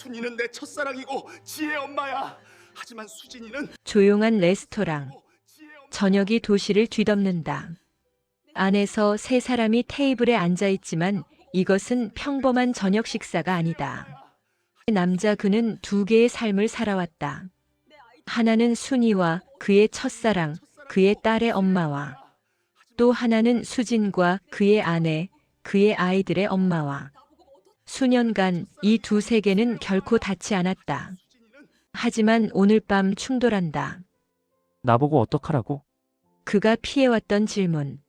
순이는 내 첫사랑이고 지혜 엄마야. 하지만 수진이는 조용한 레스토랑. 지혜 엄마. 저녁이 도시를 뒤덮는다. 안에서 세 사람이 테이블에 앉아 있지만 이것은 평범한 저녁 식사가 아니다. 남자 그는 두 개의 삶을 살아왔다. 하나는 순이와 그의 첫사랑, 그의 딸의 엄마와 또 하나는 수진과 그의 아내, 그의 아이들의 엄마와. 수년간 이 두 세계는 결코 닿지 않았다. 하지만 오늘 밤 충돌한다. 나보고 어떡하라고? 그가 피해왔던 질문.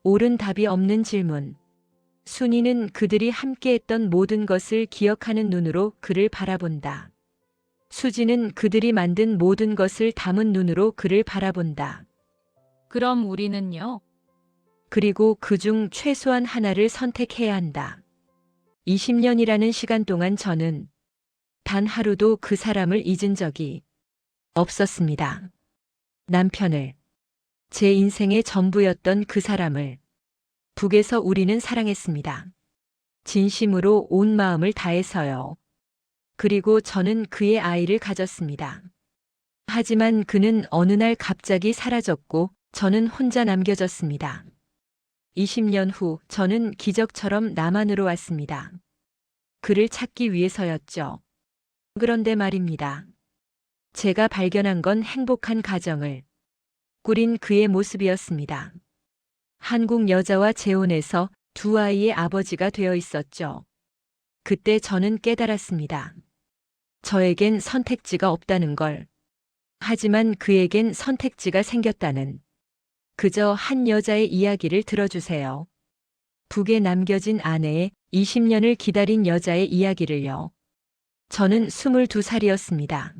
옳은 답이 없는 질문. 순이는 그들이 함께했던 모든 것을 기억하는 눈으로 그를 바라본다. 수지는 그들이 만든 모든 것을 담은 눈으로 그를 바라본다. 그럼 우리는요? 그리고 그중 최소한 하나를 선택해야 한다. 20년이라는 시간 동안 저는 단 하루도 그 사람을 잊은 적이 없었습니다. 남편을, 제 인생의 전부였던 그 사람을 북에서 우리는 사랑했습니다. 진심으로 온 마음을 다해서요. 그리고 저는 그의 아이를 가졌습니다. 하지만 그는 어느 날 갑자기 사라졌고 저는 혼자 남겨졌습니다. 20년 후 저는 기적처럼 남한으로 왔습니다. 그를 찾기 위해서였죠. 그런데 말입니다. 제가 발견한 건 행복한 가정을 꾸린 그의 모습이었습니다. 한국 여자와 재혼해서 두 아이의 아버지가 되어 있었죠. 그때 저는 깨달았습니다. 저에겐 선택지가 없다는 걸. 하지만 그에겐 선택지가 생겼다는. 그저 한 여자의 이야기를 들어주세요. 북에 남겨진 아내의 20년을 기다린 여자의 이야기를요. 저는 22살이었습니다.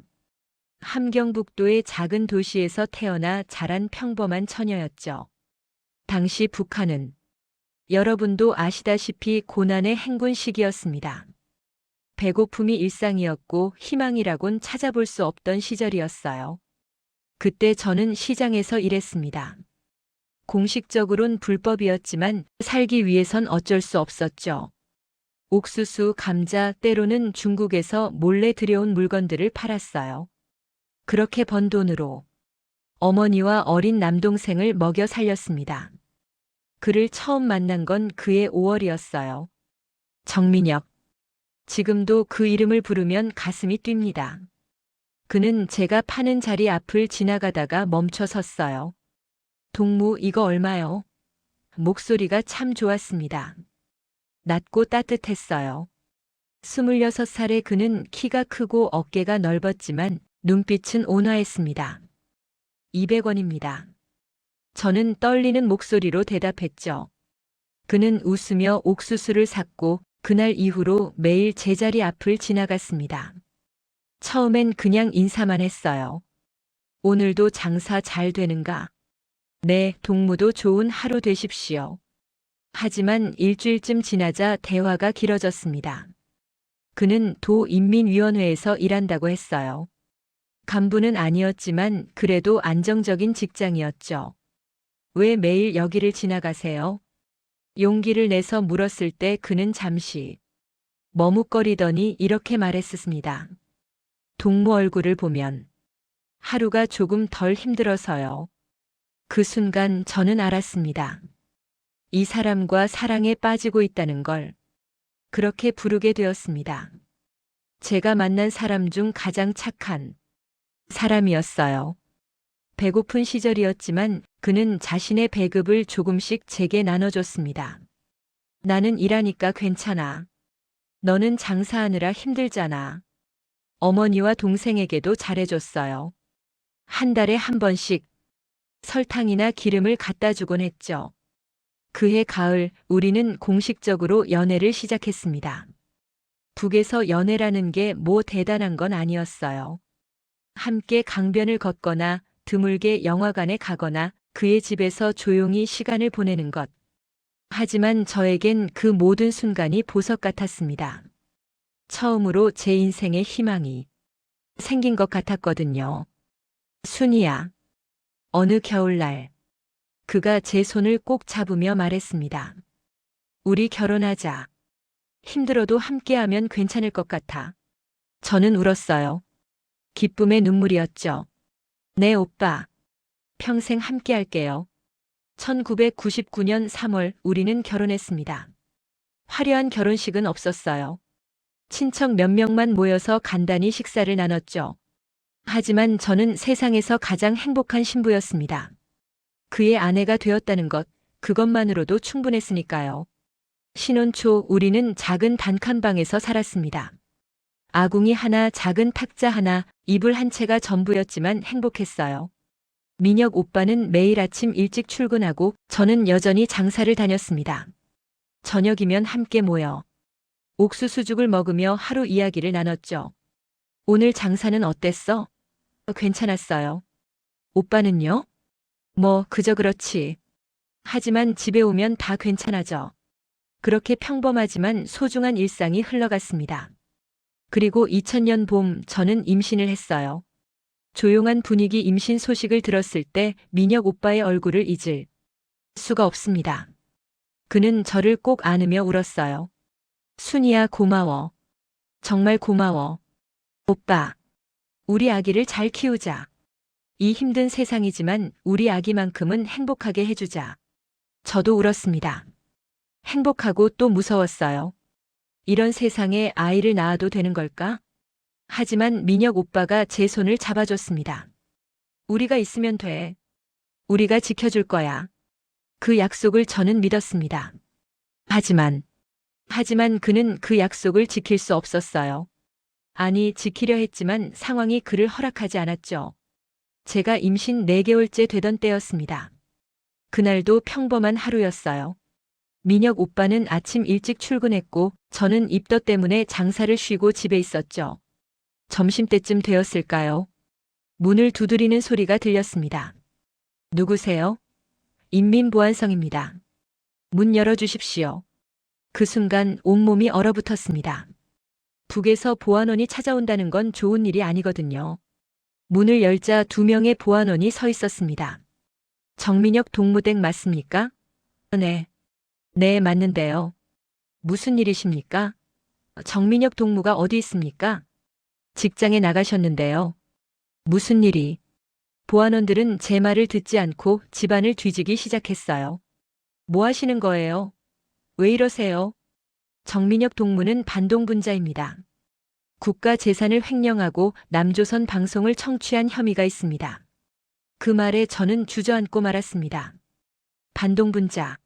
함경북도의 작은 도시에서 태어나 자란 평범한 처녀였죠. 당시 북한은 여러분도 아시다시피 고난의 행군 시기였습니다. 배고픔이 일상이었고 희망이라곤 찾아볼 수 없던 시절이었어요. 그때 저는 시장에서 일했습니다. 공식적으론 불법이었지만 살기 위해선 어쩔 수 없었죠. 옥수수, 감자, 때로는 중국에서 몰래 들여온 물건들을 팔았어요. 그렇게 번 돈으로 어머니와 어린 남동생을 먹여 살렸습니다. 그를 처음 만난 건 그의 5월이었어요. 정민혁. 지금도 그 이름을 부르면 가슴이 뜁니다. 그는 제가 파는 자리 앞을 지나가다가 멈춰 섰어요. 동무, 이거 얼마요? 목소리가 참 좋았습니다. 낮고 따뜻했어요. 26살의 그는 키가 크고 어깨가 넓었지만 눈빛은 온화했습니다. 200원입니다. 저는 떨리는 목소리로 대답했죠. 그는 웃으며 옥수수를 샀고 그날 이후로 매일 제자리 앞을 지나갔습니다. 처음엔 그냥 인사만 했어요. 오늘도 장사 잘 되는가? 네, 동무도 좋은 하루 되십시오. 하지만 일주일쯤 지나자 대화가 길어졌습니다. 그는 도인민위원회에서 일한다고 했어요. 간부는 아니었지만 그래도 안정적인 직장이었죠. 왜 매일 여기를 지나가세요? 용기를 내서 물었을 때 그는 잠시 머뭇거리더니 이렇게 말했습니다. 동무 얼굴을 보면 하루가 조금 덜 힘들어서요. 그 순간 저는 알았습니다. 이 사람과 사랑에 빠지고 있다는 걸. 그렇게 부르게 되었습니다. 제가 만난 사람 중 가장 착한 사람이었어요. 배고픈 시절이었지만 그는 자신의 배급을 조금씩 제게 나눠줬습니다. 나는 일하니까 괜찮아. 너는 장사하느라 힘들잖아. 어머니와 동생에게도 잘해줬어요. 한 달에 한 번씩 설탕이나 기름을 갖다 주곤 했죠. 그해 가을 우리는 공식적으로 연애를 시작했습니다. 북에서 연애라는 게 뭐 대단한 건 아니었어요. 함께 강변을 걷거나 드물게 영화관에 가거나 그의 집에서 조용히 시간을 보내는 것. 하지만 저에겐 그 모든 순간이 보석 같았습니다. 처음으로 제 인생의 희망이 생긴 것 같았거든요. 순이야. 어느 겨울날 그가 제 손을 꼭 잡으며 말했습니다. 우리 결혼하자. 힘들어도 함께하면 괜찮을 것 같아. 저는 울었어요. 기쁨의 눈물이었죠. 네, 오빠. 평생 함께 할게요. 1999년 3월 우리는 결혼했습니다. 화려한 결혼식은 없었어요. 친척 몇 명만 모여서 간단히 식사를 나눴죠. 하지만 저는 세상에서 가장 행복한 신부였습니다. 그의 아내가 되었다는 것, 그것만으로도 충분했으니까요. 신혼 초 우리는 작은 단칸방에서 살았습니다. 아궁이 하나, 작은 탁자 하나, 이불 한 채가 전부였지만 행복했어요. 민혁 오빠는 매일 아침 일찍 출근하고 저는 여전히 장사를 다녔습니다. 저녁이면 함께 모여 옥수수죽을 먹으며 하루 이야기를 나눴죠. 오늘 장사는 어땠어? 괜찮았어요. 오빠는요? 뭐, 그저 그렇지. 하지만 집에 오면 다 괜찮아져. 그렇게 평범하지만 소중한 일상이 흘러갔습니다. 그리고 2000년 봄 저는 임신을 했어요. 조용한 분위기 임신 소식을 들었을 때 민혁 오빠의 얼굴을 잊을 수가 없습니다. 그는 저를 꼭 안으며 울었어요. 순이야, 고마워. 정말 고마워. 오빠, 우리 아기를 잘 키우자. 이 힘든 세상이지만 우리 아기만큼은 행복하게 해주자. 저도 울었습니다. 행복하고 또 무서웠어요. 이런 세상에 아이를 낳아도 되는 걸까? 하지만 민혁 오빠가 제 손을 잡아줬습니다. 우리가 있으면 돼. 우리가 지켜줄 거야. 그 약속을 저는 믿었습니다. 하지만 그는 그 약속을 지킬 수 없었어요. 아니, 지키려 했지만 상황이 그를 허락하지 않았죠. 제가 임신 4개월째 되던 때였습니다. 그날도 평범한 하루였어요. 민혁 오빠는 아침 일찍 출근했고 저는 입덧 때문에 장사를 쉬고 집에 있었죠. 점심때쯤 되었을까요? 문을 두드리는 소리가 들렸습니다. 누구세요? 인민보안성입니다. 문 열어주십시오. 그 순간 온몸이 얼어붙었습니다. 북에서 보안원이 찾아온다는 건 좋은 일이 아니거든요. 문을 열자 2명의 보안원이 서 있었습니다. 정민혁 동무댁 맞습니까? 네. 네, 맞는데요. 무슨 일이십니까? 정민혁 동무가 어디 있습니까? 직장에 나가셨는데요. 무슨 일이? 보안원들은 제 말을 듣지 않고 집안을 뒤지기 시작했어요. 뭐 하시는 거예요? 왜 이러세요? 정민혁 동무는 반동분자입니다. 국가 재산을 횡령하고 남조선 방송을 청취한 혐의가 있습니다. 그 말에 저는 주저앉고 말았습니다. 반동분자.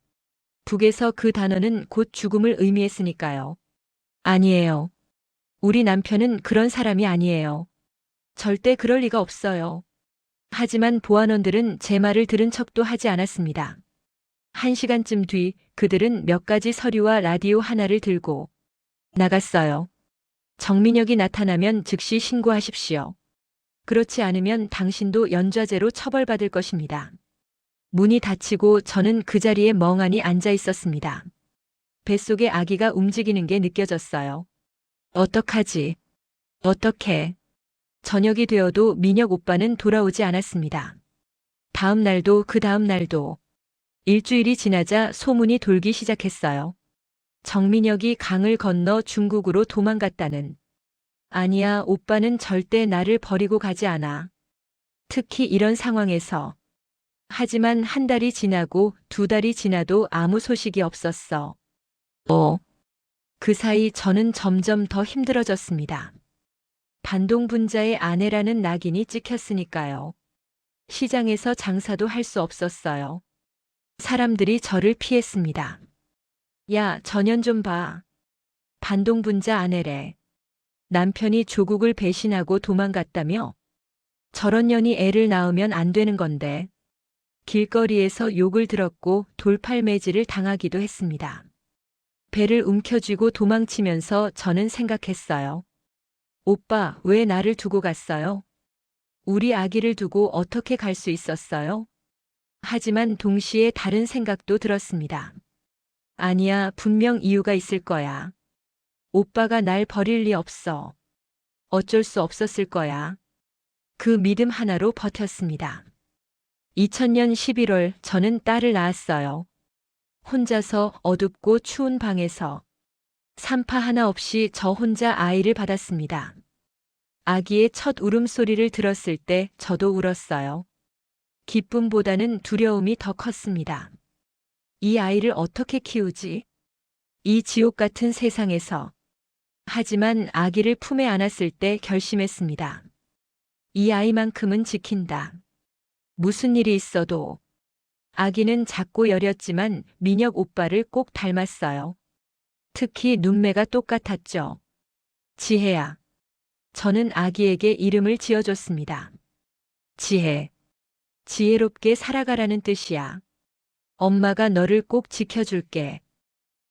북에서 그 단어는 곧 죽음을 의미했으니까요. 아니에요. 우리 남편은 그런 사람이 아니에요. 절대 그럴 리가 없어요. 하지만 보안원들은 제 말을 들은 척도 하지 않았습니다. 1시간쯤 뒤 그들은 몇 가지 서류와 라디오 하나를 들고 나갔어요. 정민혁이 나타나면 즉시 신고하십시오. 그렇지 않으면 당신도 연좌죄로 처벌받을 것입니다. 문이 닫히고 저는 그 자리에 멍하니 앉아 있었습니다. 뱃속에 아기가 움직이는 게 느껴졌어요. 어떡하지? 어떡해? 저녁이 되어도 민혁 오빠는 돌아오지 않았습니다. 다음 날도 그 다음 날도. 일주일이 지나자 소문이 돌기 시작했어요. 정민혁이 강을 건너 중국으로 도망갔다는. 아니야, 오빠는 절대 나를 버리고 가지 않아. 특히 이런 상황에서. 하지만 1달이 지나고 2달이 지나도 아무 소식이 없었어. 그 사이 저는 점점 더 힘들어졌습니다. 반동분자의 아내라는 낙인이 찍혔으니까요. 시장에서 장사도 할 수 없었어요. 사람들이 저를 피했습니다. 야, 저년 좀 봐. 반동분자 아내래. 남편이 조국을 배신하고 도망갔다며? 저런 년이 애를 낳으면 안 되는 건데. 길거리에서 욕을 들었고 돌팔매질을 당하기도 했습니다. 배를 움켜쥐고 도망치면서 저는 생각했어요. 오빠, 왜 나를 두고 갔어요? 우리 아기를 두고 어떻게 갈 수 있었어요? 하지만 동시에 다른 생각도 들었습니다. 아니야, 분명 이유가 있을 거야. 오빠가 날 버릴 리 없어. 어쩔 수 없었을 거야. 그 믿음 하나로 버텼습니다. 2000년 11월 저는 딸을 낳았어요. 혼자서 어둡고 추운 방에서 산파 하나 없이 저 혼자 아이를 받았습니다. 아기의 첫 울음소리를 들었을 때 저도 울었어요. 기쁨보다는 두려움이 더 컸습니다. 이 아이를 어떻게 키우지? 이 지옥 같은 세상에서. 하지만 아기를 품에 안았을 때 결심했습니다. 이 아이만큼은 지킨다. 무슨 일이 있어도. 아기는 작고 여렸지만 민혁 오빠를 꼭 닮았어요. 특히 눈매가 똑같았죠. 지혜야. 저는 아기에게 이름을 지어줬습니다. 지혜. 지혜롭게 살아가라는 뜻이야. 엄마가 너를 꼭 지켜줄게.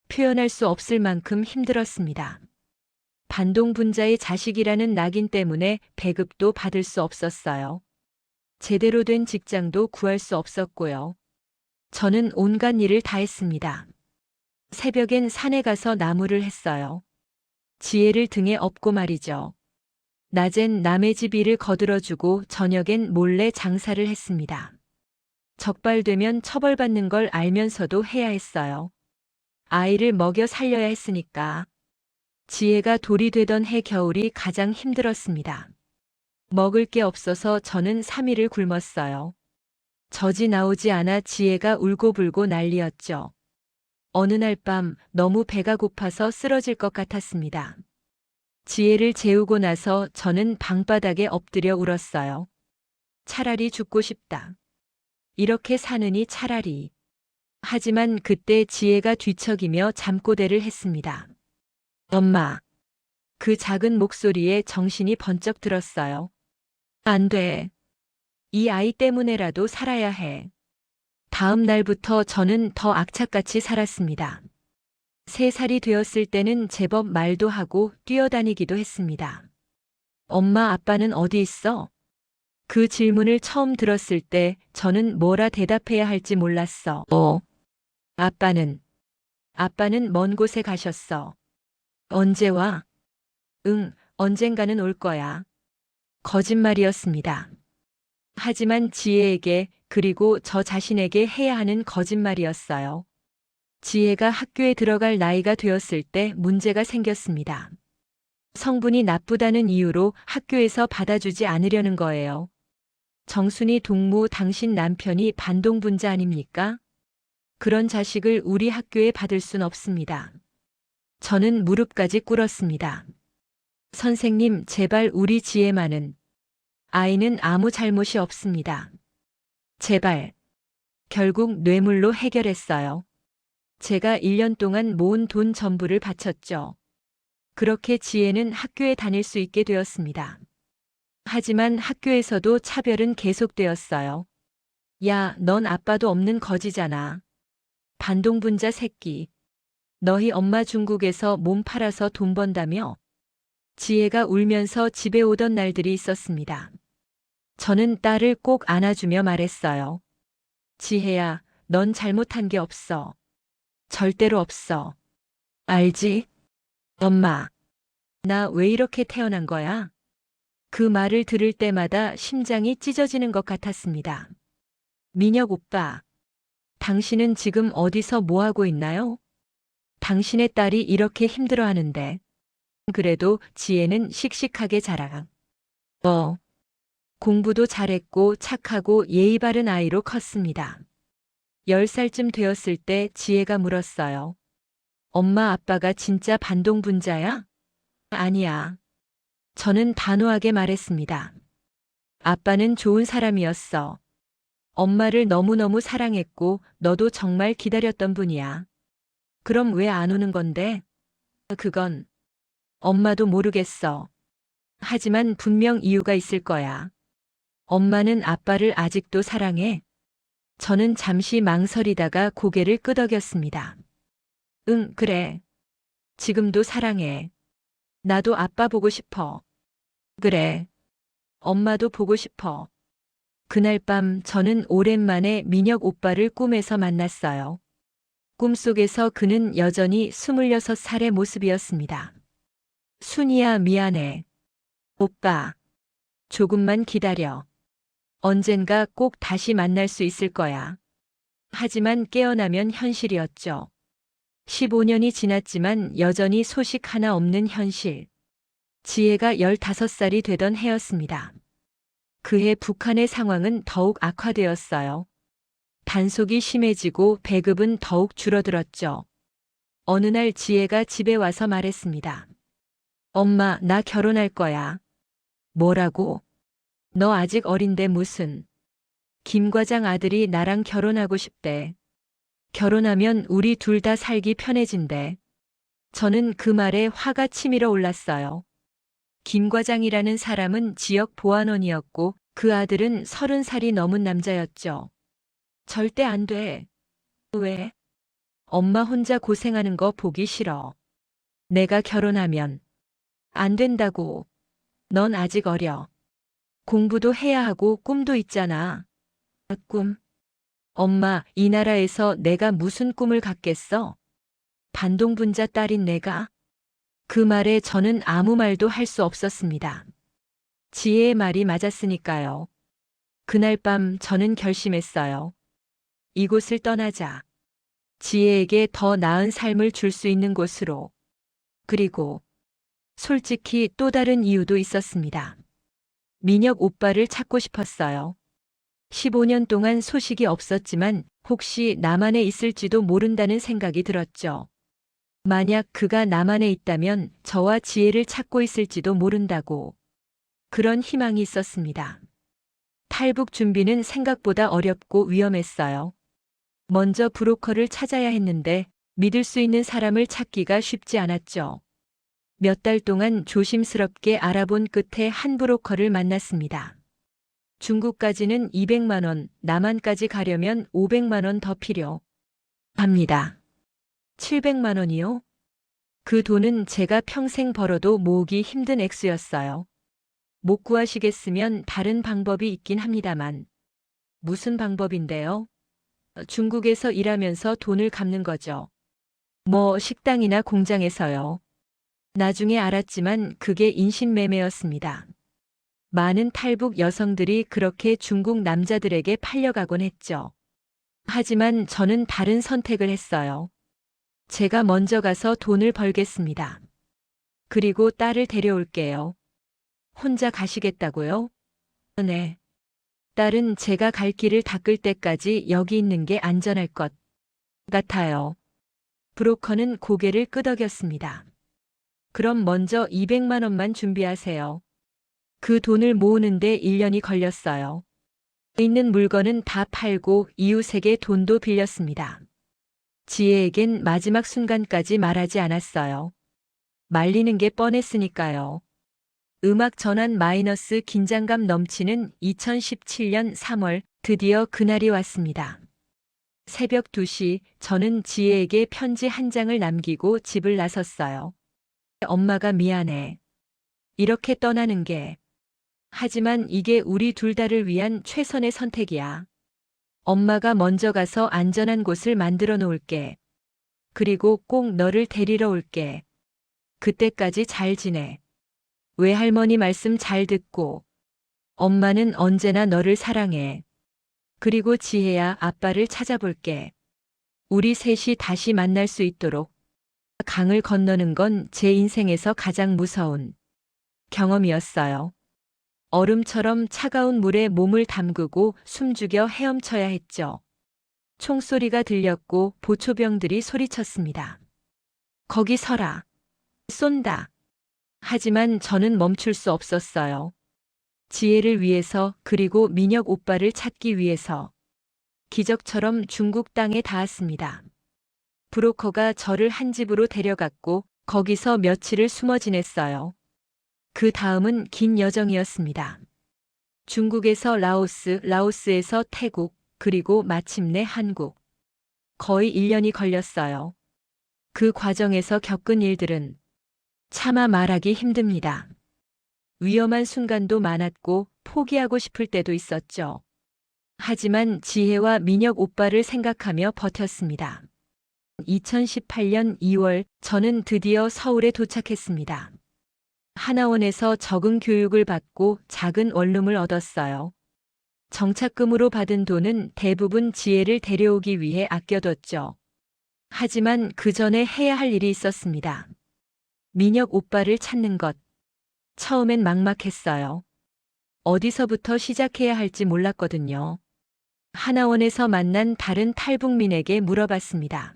표현할 수 없을 만큼 힘들었습니다. 반동분자의 자식이라는 낙인 때문에 배급도 받을 수 없었어요. 제대로 된 직장도 구할 수 없었고요. 저는 온갖 일을 다 했습니다. 새벽엔 산에 가서 나무를 했어요. 지혜를 등에 업고 말이죠. 낮엔 남의 집 일을 거들어주고 저녁엔 몰래 장사를 했습니다. 적발되면 처벌받는 걸 알면서도 해야 했어요. 아이를 먹여 살려야 했으니까. 지혜가 돌이 되던 해 겨울이 가장 힘들었습니다. 먹을 게 없어서 저는 3일을 굶었어요. 젖이 나오지 않아 지혜가 울고불고 난리였죠. 어느 날 밤 너무 배가 고파서 쓰러질 것 같았습니다. 지혜를 재우고 나서 저는 방바닥에 엎드려 울었어요. 차라리 죽고 싶다. 이렇게 사느니 차라리. 하지만 그때 지혜가 뒤척이며 잠꼬대를 했습니다. 엄마. 그 작은 목소리에 정신이 번쩍 들었어요. 안 돼. 이 아이 때문에라도 살아야 해. 다음 날부터 저는 더 악착같이 살았습니다. 3살이 되었을 때는 제법 말도 하고 뛰어다니기도 했습니다. 엄마 아빠는 어디 있어? 그 질문을 처음 들었을 때 저는 뭐라 대답해야 할지 몰랐어. 아빠는 먼 곳에 가셨어. 언제 와? 응, 언젠가는 올 거야. 거짓말이었습니다. 하지만 지혜에게 그리고 저 자신에게 해야 하는 거짓말이었어요. 지혜가 학교에 들어갈 나이가 되었을 때 문제가 생겼습니다. 성분이 나쁘다는 이유로 학교에서 받아주지 않으려는 거예요. 정순이 동무 당신 남편이 반동분자 아닙니까? 그런 자식을 우리 학교에 받을 순 없습니다. 저는 무릎까지 꿇었습니다. 선생님, 제발 우리 지혜만은. 아이는 아무 잘못이 없습니다. 제발. 결국 뇌물로 해결했어요. 제가 1년 동안 모은 돈 전부를 바쳤죠. 그렇게 지혜는 학교에 다닐 수 있게 되었습니다. 하지만 학교에서도 차별은 계속되었어요. 야, 넌 아빠도 없는 거지잖아. 반동분자 새끼. 너희 엄마 중국에서 몸 팔아서 돈 번다며? 지혜가 울면서 집에 오던 날들이 있었습니다. 저는 딸을 꼭 안아주며 말했어요. 지혜야, 넌 잘못한 게 없어. 절대로 없어. 알지? 엄마, 나 왜 이렇게 태어난 거야? 그 말을 들을 때마다 심장이 찢어지는 것 같았습니다. 민혁 오빠, 당신은 지금 어디서 뭐 하고 있나요? 당신의 딸이 이렇게 힘들어하는데. 그래도 지혜는 씩씩하게 자라. 공부도 잘했고 착하고 예의 바른 아이로 컸습니다. 10살쯤 되었을 때 지혜가 물었어요. 엄마 아빠가 진짜 반동분자야? 아니야. 저는 단호하게 말했습니다. 아빠는 좋은 사람이었어. 엄마를 너무너무 사랑했고 너도 정말 기다렸던 분이야. 그럼 왜 안 오는 건데? 그건 엄마도 모르겠어. 하지만 분명 이유가 있을 거야. 엄마는 아빠를 아직도 사랑해. 저는 잠시 망설이다가 고개를 끄덕였습니다. 응, 그래. 지금도 사랑해. 나도 아빠 보고 싶어. 그래. 엄마도 보고 싶어. 그날 밤 저는 오랜만에 민혁 오빠를 꿈에서 만났어요. 꿈속에서 그는 여전히 26살의 모습이었습니다. 순이야, 미안해. 오빠. 조금만 기다려. 언젠가 꼭 다시 만날 수 있을 거야. 하지만 깨어나면 현실이었죠. 15년이 지났지만 여전히 소식 하나 없는 현실. 지혜가 15살이 되던 해였습니다. 그해 북한의 상황은 더욱 악화되었어요. 단속이 심해지고 배급은 더욱 줄어들었죠. 어느 날 지혜가 집에 와서 말했습니다. 엄마, 나 결혼할 거야. 뭐라고? 너 아직 어린데 무슨. 김 과장 아들이 나랑 결혼하고 싶대. 결혼하면 우리 둘 다 살기 편해진대. 저는 그 말에 화가 치밀어 올랐어요. 김 과장이라는 사람은 지역 보안원이었고 그 아들은 30살이 넘은 남자였죠. 절대 안 돼. 왜? 엄마 혼자 고생하는 거 보기 싫어. 내가 결혼하면 안 된다고. 넌 아직 어려. 공부도 해야 하고 꿈도 있잖아. 꿈? 엄마, 이 나라에서 내가 무슨 꿈을 갖겠어? 반동분자 딸인 내가? 그 말에 저는 아무 말도 할 수 없었습니다. 지혜의 말이 맞았으니까요. 그날 밤 저는 결심했어요. 이곳을 떠나자. 지혜에게 더 나은 삶을 줄 수 있는 곳으로. 그리고 솔직히 또 다른 이유도 있었습니다. 민혁 오빠를 찾고 싶었어요. 15년 동안 소식이 없었지만 혹시 남한에 있을지도 모른다는 생각이 들었죠. 만약 그가 남한에 있다면 저와 지혜를 찾고 있을지도 모른다고. 그런 희망이 있었습니다. 탈북 준비는 생각보다 어렵고 위험했어요. 먼저 브로커를 찾아야 했는데 믿을 수 있는 사람을 찾기가 쉽지 않았죠. 몇 달 동안 조심스럽게 알아본 끝에 한 브로커를 만났습니다. 중국까지는 200만 원, 남한까지 가려면 500만 원 더 필요합니다. 700만 원이요? 그 돈은 제가 평생 벌어도 모으기 힘든 액수였어요. 못 구하시겠으면 다른 방법이 있긴 합니다만. 무슨 방법인데요? 중국에서 일하면서 돈을 갚는 거죠. 뭐 식당이나 공장에서요. 나중에 알았지만 그게 인신매매였습니다. 많은 탈북 여성들이 그렇게 중국 남자들에게 팔려가곤 했죠. 하지만 저는 다른 선택을 했어요. 제가 먼저 가서 돈을 벌겠습니다. 그리고 딸을 데려올게요. 혼자 가시겠다고요? 네. 딸은 제가 갈 길을 닦을 때까지 여기 있는 게 안전할 것 같아요. 브로커는 고개를 끄덕였습니다. 그럼 먼저 200만 원만 준비하세요. 그 돈을 모으는데 1년이 걸렸어요. 있는 물건은 다 팔고 이웃에게 돈도 빌렸습니다. 지혜에겐 마지막 순간까지 말하지 않았어요. 말리는 게 뻔했으니까요. 음악 전환 마이너스 긴장감 넘치는 2017년 3월 드디어 그날이 왔습니다. 새벽 2시 저는 지혜에게 편지 한 장을 남기고 집을 나섰어요. 엄마가 미안해. 이렇게 떠나는 게. 하지만 이게 우리 둘 다를 위한 최선의 선택이야. 엄마가 먼저 가서 안전한 곳을 만들어 놓을게. 그리고 꼭 너를 데리러 올게. 그때까지 잘 지내. 외할머니 말씀 잘 듣고. 엄마는 언제나 너를 사랑해. 그리고 지혜야, 아빠를 찾아볼게. 우리 셋이 다시 만날 수 있도록. 강을 건너는 건 제 인생에서 가장 무서운 경험이었어요. 얼음처럼 차가운 물에 몸을 담그고 숨죽여 헤엄쳐야 했죠. 총소리가 들렸고 보초병들이 소리쳤습니다. 거기 서라. 쏜다. 하지만 저는 멈출 수 없었어요. 지혜를 위해서, 그리고 민혁 오빠를 찾기 위해서. 기적처럼 중국 땅에 닿았습니다. 브로커가 저를 한 집으로 데려갔고 거기서 며칠을 숨어 지냈어요. 그 다음은 긴 여정이었습니다. 중국에서 라오스, 라오스에서 태국, 그리고 마침내 한국. 거의 1년이 걸렸어요. 그 과정에서 겪은 일들은 차마 말하기 힘듭니다. 위험한 순간도 많았고 포기하고 싶을 때도 있었죠. 하지만 지혜와 민혁 오빠를 생각하며 버텼습니다. 2018년 2월 저는 드디어 서울에 도착했습니다. 하나원에서 적응 교육을 받고 작은 원룸을 얻었어요. 정착금으로 받은 돈은 대부분 지혜를 데려오기 위해 아껴뒀죠. 하지만 그 전에 해야 할 일이 있었습니다. 민혁 오빠를 찾는 것. 처음엔 막막했어요. 어디서부터 시작해야 할지 몰랐거든요. 하나원에서 만난 다른 탈북민에게 물어봤습니다.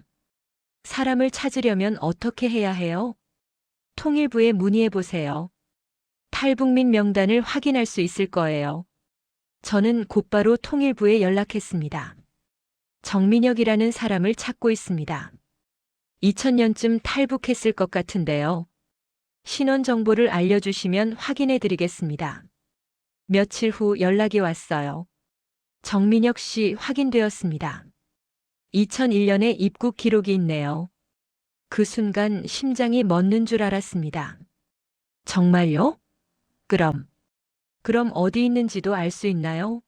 사람을 찾으려면 어떻게 해야 해요? 통일부에 문의해 보세요. 탈북민 명단을 확인할 수 있을 거예요. 저는 곧바로 통일부에 연락했습니다. 정민혁이라는 사람을 찾고 있습니다. 2000년쯤 탈북했을 것 같은데요. 신원 정보를 알려주시면 확인해 드리겠습니다. 며칠 후 연락이 왔어요. 정민혁 씨 확인되었습니다. 2001년에 입국 기록이 있네요. 그 순간 심장이 멎는 줄 알았습니다. 정말요? 그럼 어디 있는지도 알 수 있나요?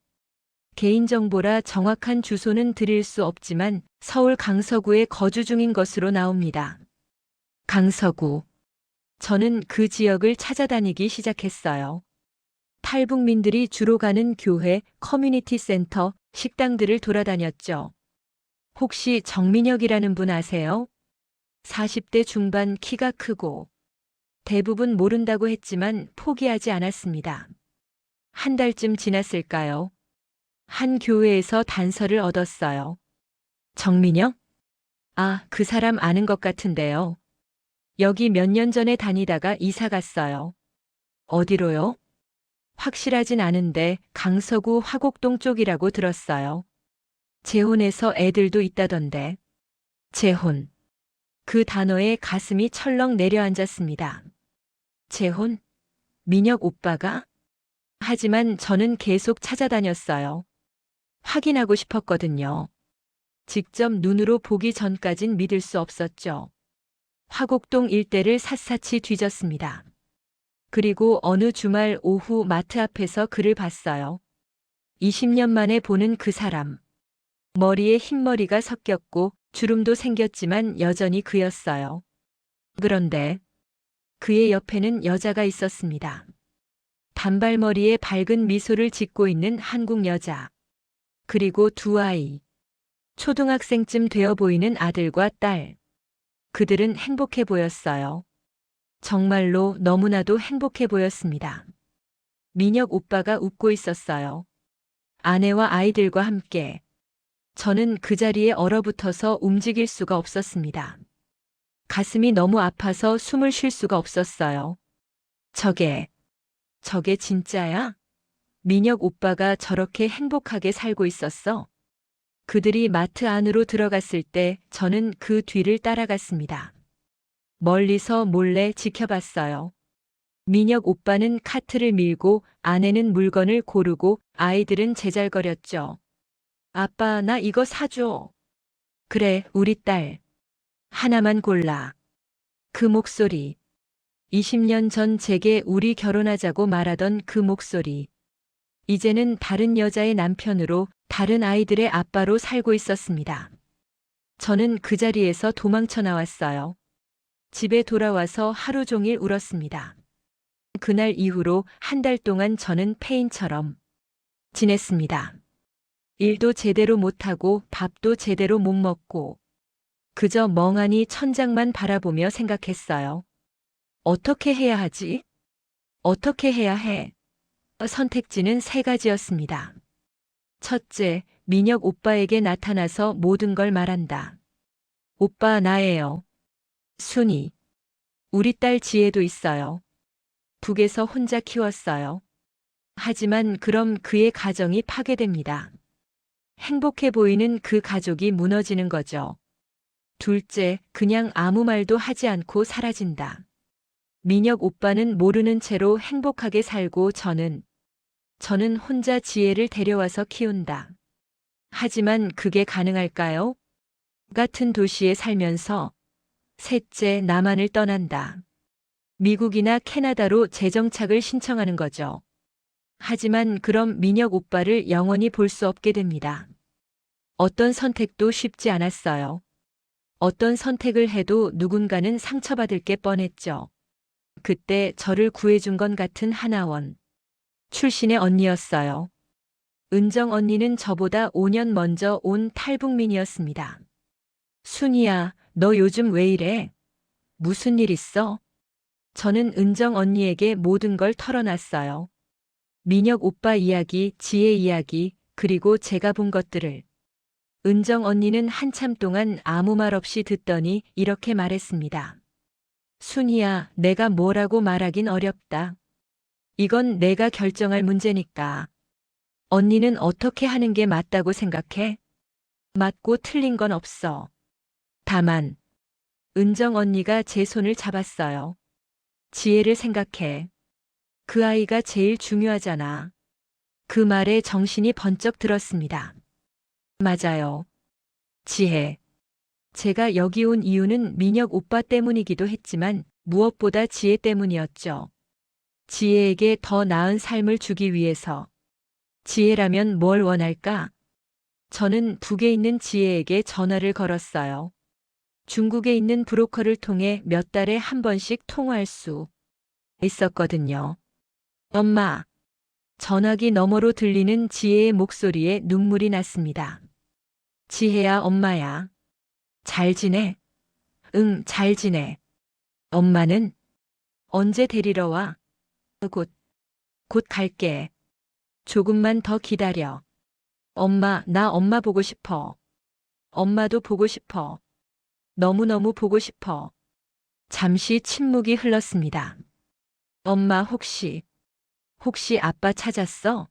개인정보라 정확한 주소는 드릴 수 없지만 서울 강서구에 거주 중인 것으로 나옵니다. 강서구. 저는 그 지역을 찾아다니기 시작했어요. 탈북민들이 주로 가는 교회, 커뮤니티 센터, 식당들을 돌아다녔죠. 혹시 정민혁이라는 분 아세요? 40대 중반 키가 크고 대부분 모른다고 했지만 포기하지 않았습니다. 한 달쯤 지났을까요? 한 교회에서 단서를 얻었어요. 정민혁? 아, 그 사람 아는 것 같은데요. 여기 몇 년 전에 다니다가 이사 갔어요. 어디로요? 확실하진 않은데 강서구 화곡동 쪽이라고 들었어요. 재혼해서 애들도 있다던데. 재혼. 그 단어에 가슴이 철렁 내려앉았습니다. 재혼? 민혁 오빠가? 하지만 저는 계속 찾아다녔어요. 확인하고 싶었거든요. 직접 눈으로 보기 전까진 믿을 수 없었죠. 화곡동 일대를 샅샅이 뒤졌습니다. 그리고 어느 주말 오후 마트 앞에서 그를 봤어요. 20년 만에 보는 그 사람. 머리에 흰머리가 섞였고 주름도 생겼지만 여전히 그였어요. 그런데 그의 옆에는 여자가 있었습니다. 단발머리에 밝은 미소를 짓고 있는 한국 여자. 그리고 두 아이. 초등학생쯤 되어 보이는 아들과 딸. 그들은 행복해 보였어요. 정말로 너무나도 행복해 보였습니다. 민혁 오빠가 웃고 있었어요. 아내와 아이들과 함께. 저는 그 자리에 얼어붙어서 움직일 수가 없었습니다. 가슴이 너무 아파서 숨을 쉴 수가 없었어요. 저게 진짜야? 민혁 오빠가 저렇게 행복하게 살고 있었어? 그들이 마트 안으로 들어갔을 때 저는 그 뒤를 따라갔습니다. 멀리서 몰래 지켜봤어요. 민혁 오빠는 카트를 밀고 아내는 물건을 고르고 아이들은 제잘거렸죠. 아빠, 나 이거 사줘. 그래, 우리 딸. 하나만 골라. 그 목소리. 20년 전 제게 우리 결혼하자고 말하던 그 목소리. 이제는 다른 여자의 남편으로 다른 아이들의 아빠로 살고 있었습니다. 저는 그 자리에서 도망쳐 나왔어요. 집에 돌아와서 하루 종일 울었습니다. 그날 이후로 한 달 동안 저는 폐인처럼 지냈습니다. 일도 제대로 못하고 밥도 제대로 못 먹고 그저 멍하니 천장만 바라보며 생각했어요. 어떻게 해야 하지? 어떻게 해야 해? 선택지는 세 가지였습니다. 첫째, 민혁 오빠에게 나타나서 모든 걸 말한다. 오빠 나예요. 순이. 우리 딸 지혜도 있어요. 북에서 혼자 키웠어요. 하지만 그럼 그의 가정이 파괴됩니다. 행복해 보이는 그 가족이 무너지는 거죠. 둘째, 그냥 아무 말도 하지 않고 사라진다. 민혁 오빠는 모르는 채로 행복하게 살고 저는 혼자 지혜를 데려와서 키운다. 하지만 그게 가능할까요? 같은 도시에 살면서 셋째, 남한을 떠난다. 미국이나 캐나다로 재정착을 신청하는 거죠. 하지만 그럼 민혁 오빠를 영원히 볼 수 없게 됩니다. 어떤 선택도 쉽지 않았어요. 어떤 선택을 해도 누군가는 상처받을 게 뻔했죠. 그때 저를 구해준 건 같은 하나원 출신의 언니였어요. 은정 언니는 저보다 5년 먼저 온 탈북민이었습니다. 순이야, 너 요즘 왜 이래? 무슨 일 있어? 저는 은정 언니에게 모든 걸 털어놨어요. 민혁 오빠 이야기, 지혜 이야기, 그리고 제가 본 것들을. 은정 언니는 한참 동안 아무 말 없이 듣더니 이렇게 말했습니다. 순희야, 내가 뭐라고 말하긴 어렵다. 이건 내가 결정할 문제니까. 언니는 어떻게 하는 게 맞다고 생각해? 맞고 틀린 건 없어. 다만, 은정 언니가 제 손을 잡았어요. 지혜를 생각해. 그 아이가 제일 중요하잖아. 그 말에 정신이 번쩍 들었습니다. 맞아요. 지혜. 제가 여기 온 이유는 민혁 오빠 때문이기도 했지만 무엇보다 지혜 때문이었죠. 지혜에게 더 나은 삶을 주기 위해서. 지혜라면 뭘 원할까? 저는 북에 있는 지혜에게 전화를 걸었어요. 중국에 있는 브로커를 통해 몇 달에 한 번씩 통화할 수 있었거든요. 엄마. 전화기 너머로 들리는 지혜의 목소리에 눈물이 났습니다. 지혜야, 엄마야. 잘 지내? 응, 잘 지내. 엄마는? 언제 데리러 와? 곧 갈게. 조금만 더 기다려. 엄마, 나 엄마 보고 싶어. 엄마도 보고 싶어. 너무너무 보고 싶어. 잠시 침묵이 흘렀습니다. 엄마 혹시 아빠 찾았어?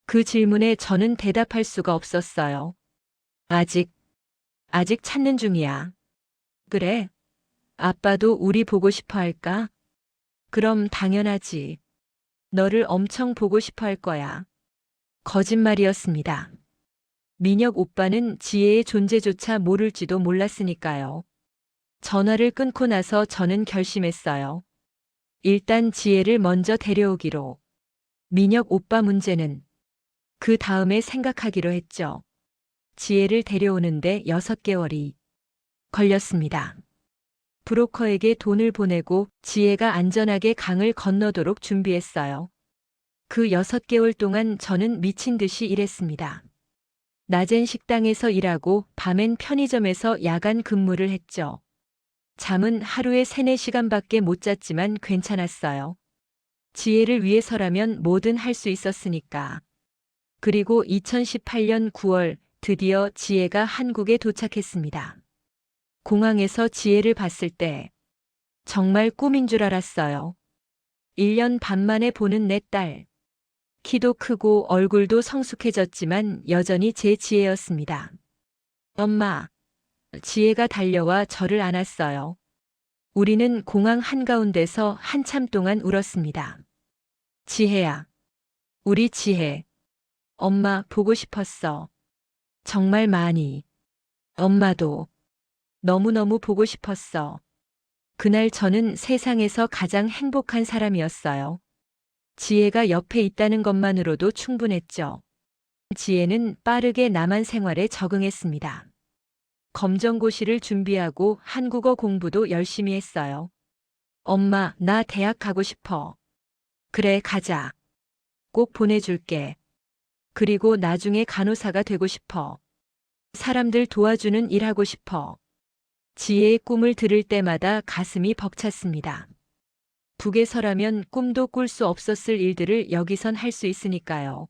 그 질문에 저는 대답할 수가 없었어요. 아직 찾는 중이야. 그래? 아빠도 우리 보고 싶어 할까? 그럼 당연하지. 너를 엄청 보고 싶어 할 거야. 거짓말이었습니다. 민혁 오빠는 지혜의 존재조차 모를지도 몰랐으니까요. 전화를 끊고 나서 저는 결심했어요. 일단 지혜를 먼저 데려오기로. 민혁 오빠 문제는 그 다음에 생각하기로 했죠. 지혜를 데려오는데 6개월이 걸렸습니다. 브로커에게 돈을 보내고 지혜가 안전하게 강을 건너도록 준비했어요. 그 6개월 동안 저는 미친 듯이 일했습니다. 낮엔 식당에서 일하고 밤엔 편의점에서 야간 근무를 했죠. 잠은 하루에 3, 4시간밖에 못 잤지만 괜찮았어요. 지혜를 위해서라면 뭐든 할 수 있었으니까. 그리고 2018년 9월 드디어 지혜가 한국에 도착했습니다. 공항에서 지혜를 봤을 때 정말 꿈인 줄 알았어요. 1년 반 만에 보는 내 딸. 키도 크고 얼굴도 성숙해졌지만 여전히 제 지혜였습니다. 엄마. 지혜가 달려와 저를 안았어요. 우리는 공항 한가운데서 한참 동안 울었습니다. 지혜야. 우리 지혜. 엄마 보고 싶었어. 정말 많이. 엄마도 너무너무 보고 싶었어. 그날 저는 세상에서 가장 행복한 사람이었어요. 지혜가 옆에 있다는 것만으로도 충분했죠. 지혜는 빠르게 남한 생활에 적응했습니다. 검정고시를 준비하고 한국어 공부도 열심히 했어요. 엄마, 나 대학 가고 싶어. 그래, 가자. 꼭 보내줄게. 그리고 나중에 간호사가 되고 싶어. 사람들 도와주는 일 하고 싶어. 지혜의 꿈을 들을 때마다 가슴이 벅찼습니다. 북에서라면 꿈도 꿀 수 없었을 일들을 여기선 할 수 있으니까요.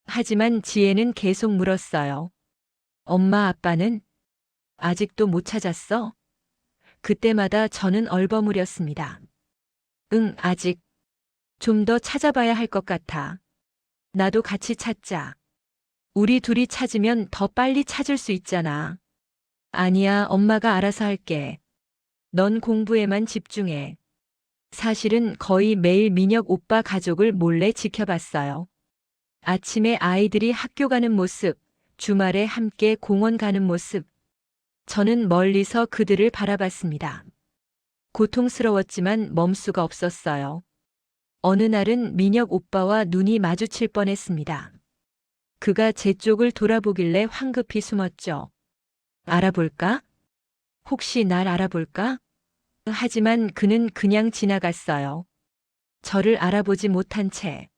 하지만 지혜는 계속 물었어요. 엄마, 아빠는? 아직도 못 찾았어? 그때마다 저는 얼버무렸습니다. 응, 아직. 좀 더 찾아봐야 할 것 같아. 나도 같이 찾자. 우리 둘이 찾으면 더 빨리 찾을 수 있잖아. 아니야, 엄마가 알아서 할게. 넌 공부에만 집중해. 사실은 거의 매일 민혁 오빠 가족을 몰래 지켜봤어요. 아침에 아이들이 학교 가는 모습, 주말에 함께 공원 가는 모습. 저는 멀리서 그들을 바라봤습니다. 고통스러웠지만 멈수가 없었어요. 어느 날은 민혁 오빠와 눈이 마주칠 뻔했습니다. 그가 제 쪽을 돌아보길래 황급히 숨었죠. 알아볼까? 혹시 날 알아볼까? 하지만 그는 그냥 지나갔어요. 저를 알아보지 못한 채.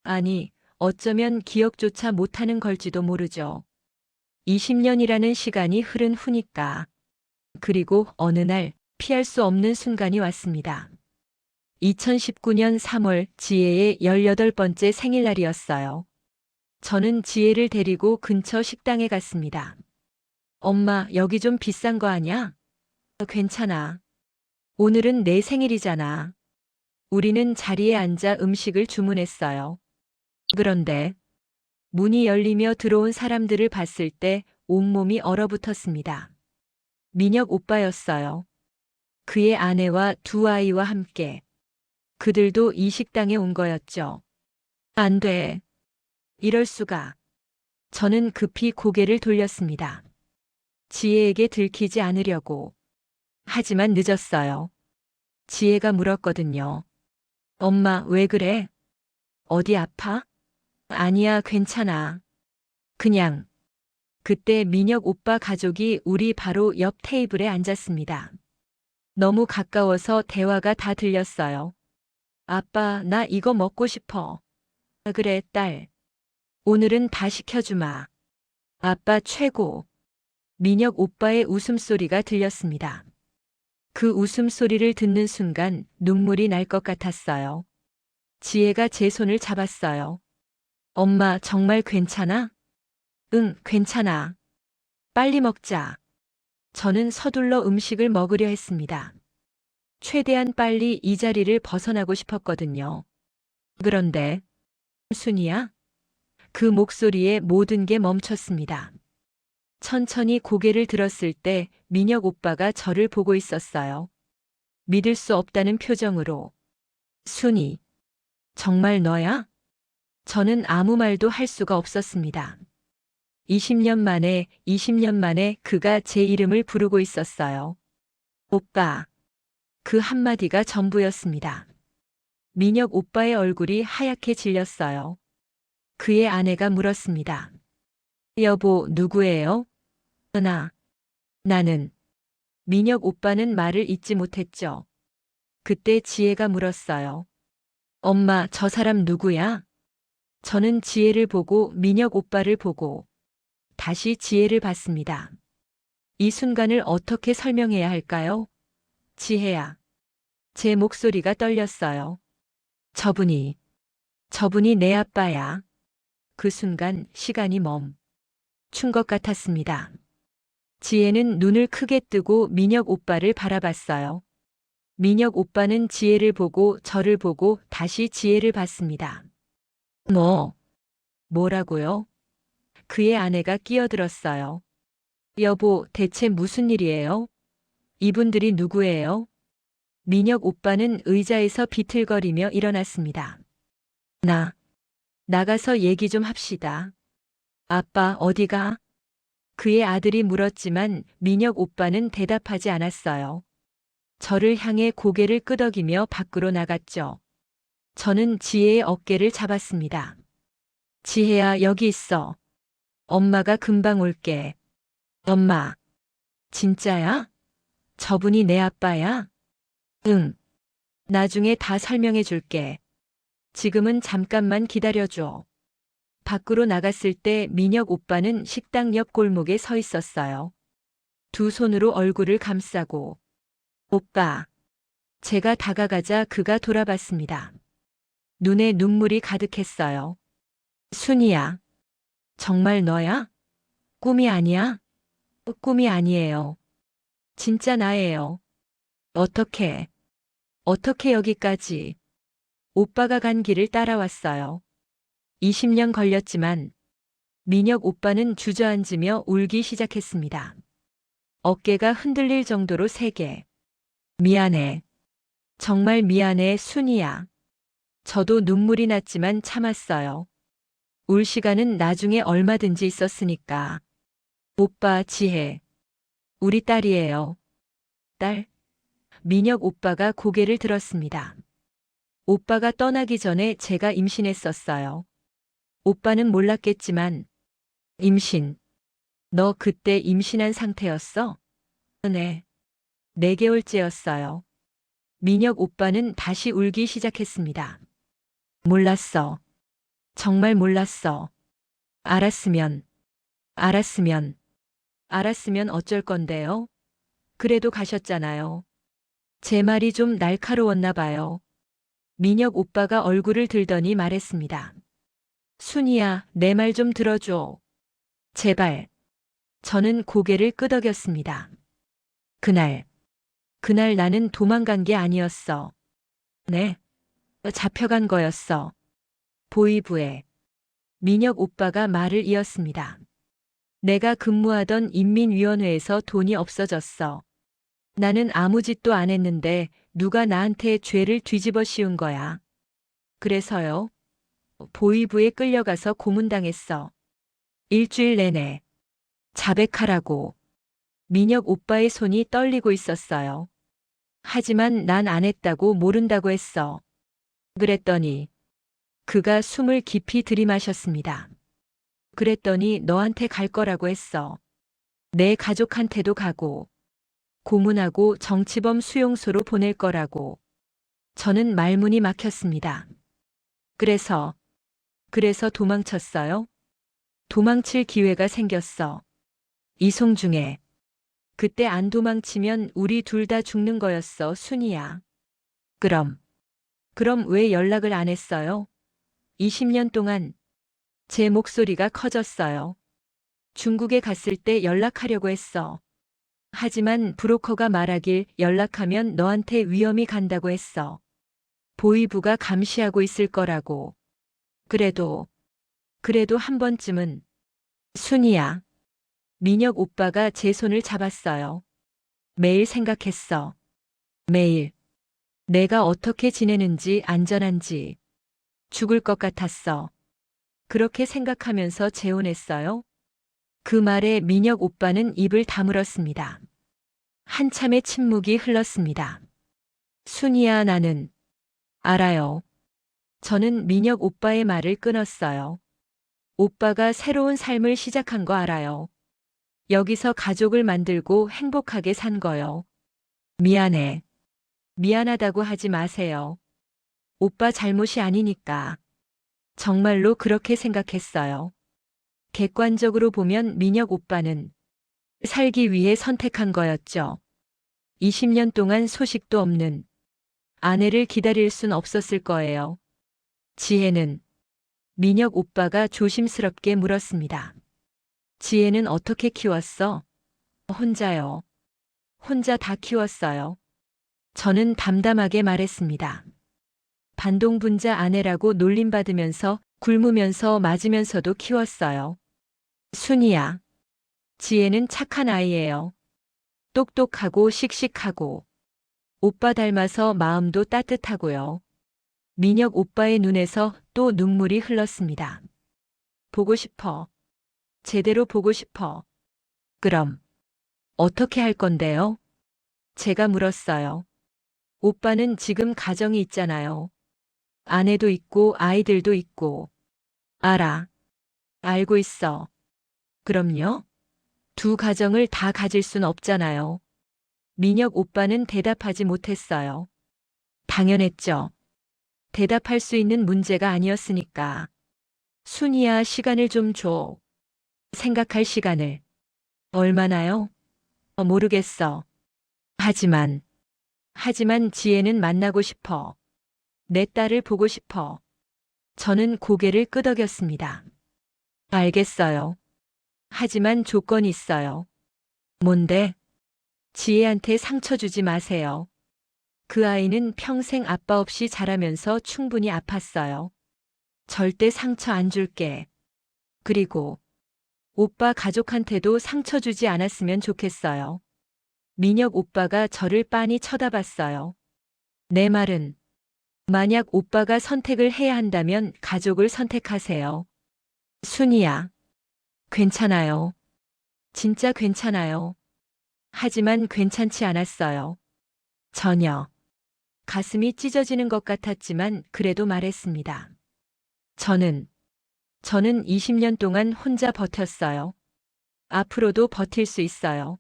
아니, 어쩌면 기억조차 못하는 걸지도 모르죠. 20년이라는 시간이 흐른 후니까. 그리고 어느 날 피할 수 없는 순간이 왔습니다. 2019년 3월 지혜의 18번째 생일날이었어요. 저는 지혜를 데리고 근처 식당에 갔습니다. 엄마, 여기 좀 비싼 거 아냐? 괜찮아. 오늘은 내 생일이잖아. 우리는 자리에 앉아 음식을 주문했어요. 그런데 문이 열리며 들어온 사람들을 봤을 때 온몸이 얼어붙었습니다. 민혁 오빠였어요. 그의 아내와 두 아이와 함께. 그들도 이 식당에 온 거였죠. 안 돼. 이럴 수가. 저는 급히 고개를 돌렸습니다. 지혜에게 들키지 않으려고. 하지만 늦었어요. 지혜가 물었거든요. 엄마, 왜 그래? 어디 아파? 아니야, 괜찮아. 그냥. 그때 민혁 오빠 가족이 우리 바로 옆 테이블에 앉았습니다. 너무 가까워서 대화가 다 들렸어요. 아빠, 나 이거 먹고 싶어. 그래, 딸. 오늘은 다 시켜주마. 아빠 최고. 민혁 오빠의 웃음소리가 들렸습니다. 그 웃음소리를 듣는 순간 눈물이 날 것 같았어요. 지혜가 제 손을 잡았어요. 엄마, 정말 괜찮아? 응, 괜찮아. 빨리 먹자. 저는 서둘러 음식을 먹으려 했습니다. 최대한 빨리 이 자리를 벗어나고 싶었거든요. 그런데, 순이야? 그 목소리에 모든 게 멈췄습니다. 천천히 고개를 들었을 때 민혁 오빠가 저를 보고 있었어요. 믿을 수 없다는 표정으로. 순이, 정말 너야? 저는 아무 말도 할 수가 없었습니다. 20년 만에 그가 제 이름을 부르고 있었어요. 오빠. 그 한마디가 전부였습니다. 민혁 오빠의 얼굴이 하얗게 질렸어요. 그의 아내가 물었습니다. 여보, 누구예요? 나는. 민혁 오빠는 말을 잇지 못했죠. 그때 지혜가 물었어요. 엄마, 저 사람 누구야? 저는 지혜를 보고 민혁 오빠를 보고 다시 지혜를 봤습니다. 이 순간을 어떻게 설명해야 할까요? 지혜야. 제 목소리가 떨렸어요. 저분이 내 아빠야. 그 순간 시간이 멈춘 것 같았습니다. 지혜는 눈을 크게 뜨고 민혁 오빠를 바라봤어요. 민혁 오빠는 지혜를 보고 저를 보고 다시 지혜를 봤습니다. 뭐라고요? 그의 아내가 끼어들었어요. 여보, 대체 무슨 일이에요? 이분들이 누구예요? 민혁 오빠는 의자에서 비틀거리며 일어났습니다. 나가서 얘기 좀 합시다. 아빠, 어디가? 그의 아들이 물었지만 민혁 오빠는 대답하지 않았어요. 저를 향해 고개를 끄덕이며 밖으로 나갔죠. 저는 지혜의 어깨를 잡았습니다. 지혜야, 여기 있어. 엄마가 금방 올게. 엄마. 진짜야? 저분이 내 아빠야? 응. 나중에 다 설명해 줄게. 지금은 잠깐만 기다려줘. 밖으로 나갔을 때 민혁 오빠는 식당 옆 골목에 서 있었어요. 두 손으로 얼굴을 감싸고. 오빠. 제가 다가가자 그가 돌아봤습니다. 눈에 눈물이 가득했어요. 순이야. 정말 너야? 꿈이 아니야? 꿈이 아니에요. 진짜 나예요. 어떻게 여기까지? 오빠가 간 길을 따라왔어요. 20년 걸렸지만 민혁 오빠는 주저앉으며 울기 시작했습니다. 어깨가 흔들릴 정도로 세게. 미안해. 정말 미안해, 순이야. 저도 눈물이 났지만 참았어요. 울 시간은 나중에 얼마든지 있었으니까. 오빠, 지혜. 우리 딸이에요. 딸? 민혁 오빠가 고개를 들었습니다. 오빠가 떠나기 전에 제가 임신했었어요. 오빠는 몰랐겠지만, 임신. 너 그때 임신한 상태였어? 네. 4개월째였어요. 민혁 오빠는 다시 울기 시작했습니다. 몰랐어. 정말 몰랐어. 알았으면 어쩔 건데요? 그래도 가셨잖아요. 제 말이 좀 날카로웠나 봐요. 민혁 오빠가 얼굴을 들더니 말했습니다. 순이야, 내 말 좀 들어줘. 제발. 저는 고개를 끄덕였습니다. 그날 나는 도망간 게 아니었어. 네, 잡혀간 거였어. 보이부에. 민혁 오빠가 말을 이었습니다. 내가 근무하던 인민위원회에서 돈이 없어졌어. 나는 아무 짓도 안 했는데 누가 나한테 죄를 뒤집어 씌운 거야. 그래서요. 보이부에 끌려가서 고문당했어. 일주일 내내. 자백하라고. 민혁 오빠의 손이 떨리고 있었어요. 하지만 난 안 했다고 모른다고 했어. 그랬더니 그가 숨을 깊이 들이마셨습니다. 그랬더니 너한테 갈 거라고 했어. 내 가족한테도 가고 고문하고 정치범 수용소로 보낼 거라고. 저는 말문이 막혔습니다. 그래서 도망쳤어요? 도망칠 기회가 생겼어. 이송중에. 그때 안 도망치면 우리 둘 다 죽는 거였어, 순이야. 그럼 왜 연락을 안 했어요? 20년 동안 제 목소리가 커졌어요. 중국에 갔을 때 연락하려고 했어. 하지만 브로커가 말하길 연락하면 너한테 위험이 간다고 했어. 보이부가 감시하고 있을 거라고. 그래도 한 번쯤은. 순이야. 민혁 오빠가 제 손을 잡았어요. 매일 생각했어. 매일. 내가 어떻게 지내는지, 안전한지. 죽을 것 같았어. 그렇게 생각하면서 재혼했어요. 그 말에 민혁 오빠는 입을 다물었습니다. 한참의 침묵이 흘렀습니다. 순이야, 나는. 알아요. 저는 민혁 오빠의 말을 끊었어요. 오빠가 새로운 삶을 시작한 거 알아요. 여기서 가족을 만들고 행복하게 산 거요. 미안해. 미안하다고 하지 마세요. 오빠 잘못이 아니니까. 정말로 그렇게 생각했어요. 객관적으로 보면 민혁 오빠는 살기 위해 선택한 거였죠. 20년 동안 소식도 없는 아내를 기다릴 순 없었을 거예요. 지혜는? 민혁 오빠가 조심스럽게 물었습니다. 지혜는 어떻게 키웠어? 혼자요. 혼자 다 키웠어요. 저는 담담하게 말했습니다. 반동분자 아내라고 놀림받으면서 굶으면서 맞으면서도 키웠어요. 순이야. 지혜는 착한 아이예요. 똑똑하고 씩씩하고. 오빠 닮아서 마음도 따뜻하고요. 민혁 오빠의 눈에서 또 눈물이 흘렀습니다. 보고 싶어. 제대로 보고 싶어. 그럼 어떻게 할 건데요? 제가 물었어요. 오빠는 지금 가정이 있잖아요. 아내도 있고 아이들도 있고. 알아. 알고 있어. 그럼요? 두 가정을 다 가질 순 없잖아요. 민혁 오빠는 대답하지 못했어요. 당연했죠. 대답할 수 있는 문제가 아니었으니까. 순이야, 시간을 좀 줘. 생각할 시간을. 얼마나요? 모르겠어. 하지만 지혜는 만나고 싶어. 내 딸을 보고 싶어. 저는 고개를 끄덕였습니다. 알겠어요. 하지만 조건이 있어요. 뭔데? 지혜한테 상처 주지 마세요. 그 아이는 평생 아빠 없이 자라면서 충분히 아팠어요. 절대 상처 안 줄게. 그리고 오빠 가족한테도 상처 주지 않았으면 좋겠어요. 민혁 오빠가 저를 빤히 쳐다봤어요. 내 말은 만약 오빠가 선택을 해야 한다면 가족을 선택하세요. 순이야. 괜찮아요. 진짜 괜찮아요. 하지만 괜찮지 않았어요. 전혀. 가슴이 찢어지는 것 같았지만 그래도 말했습니다. 저는 20년 동안 혼자 버텼어요. 앞으로도 버틸 수 있어요.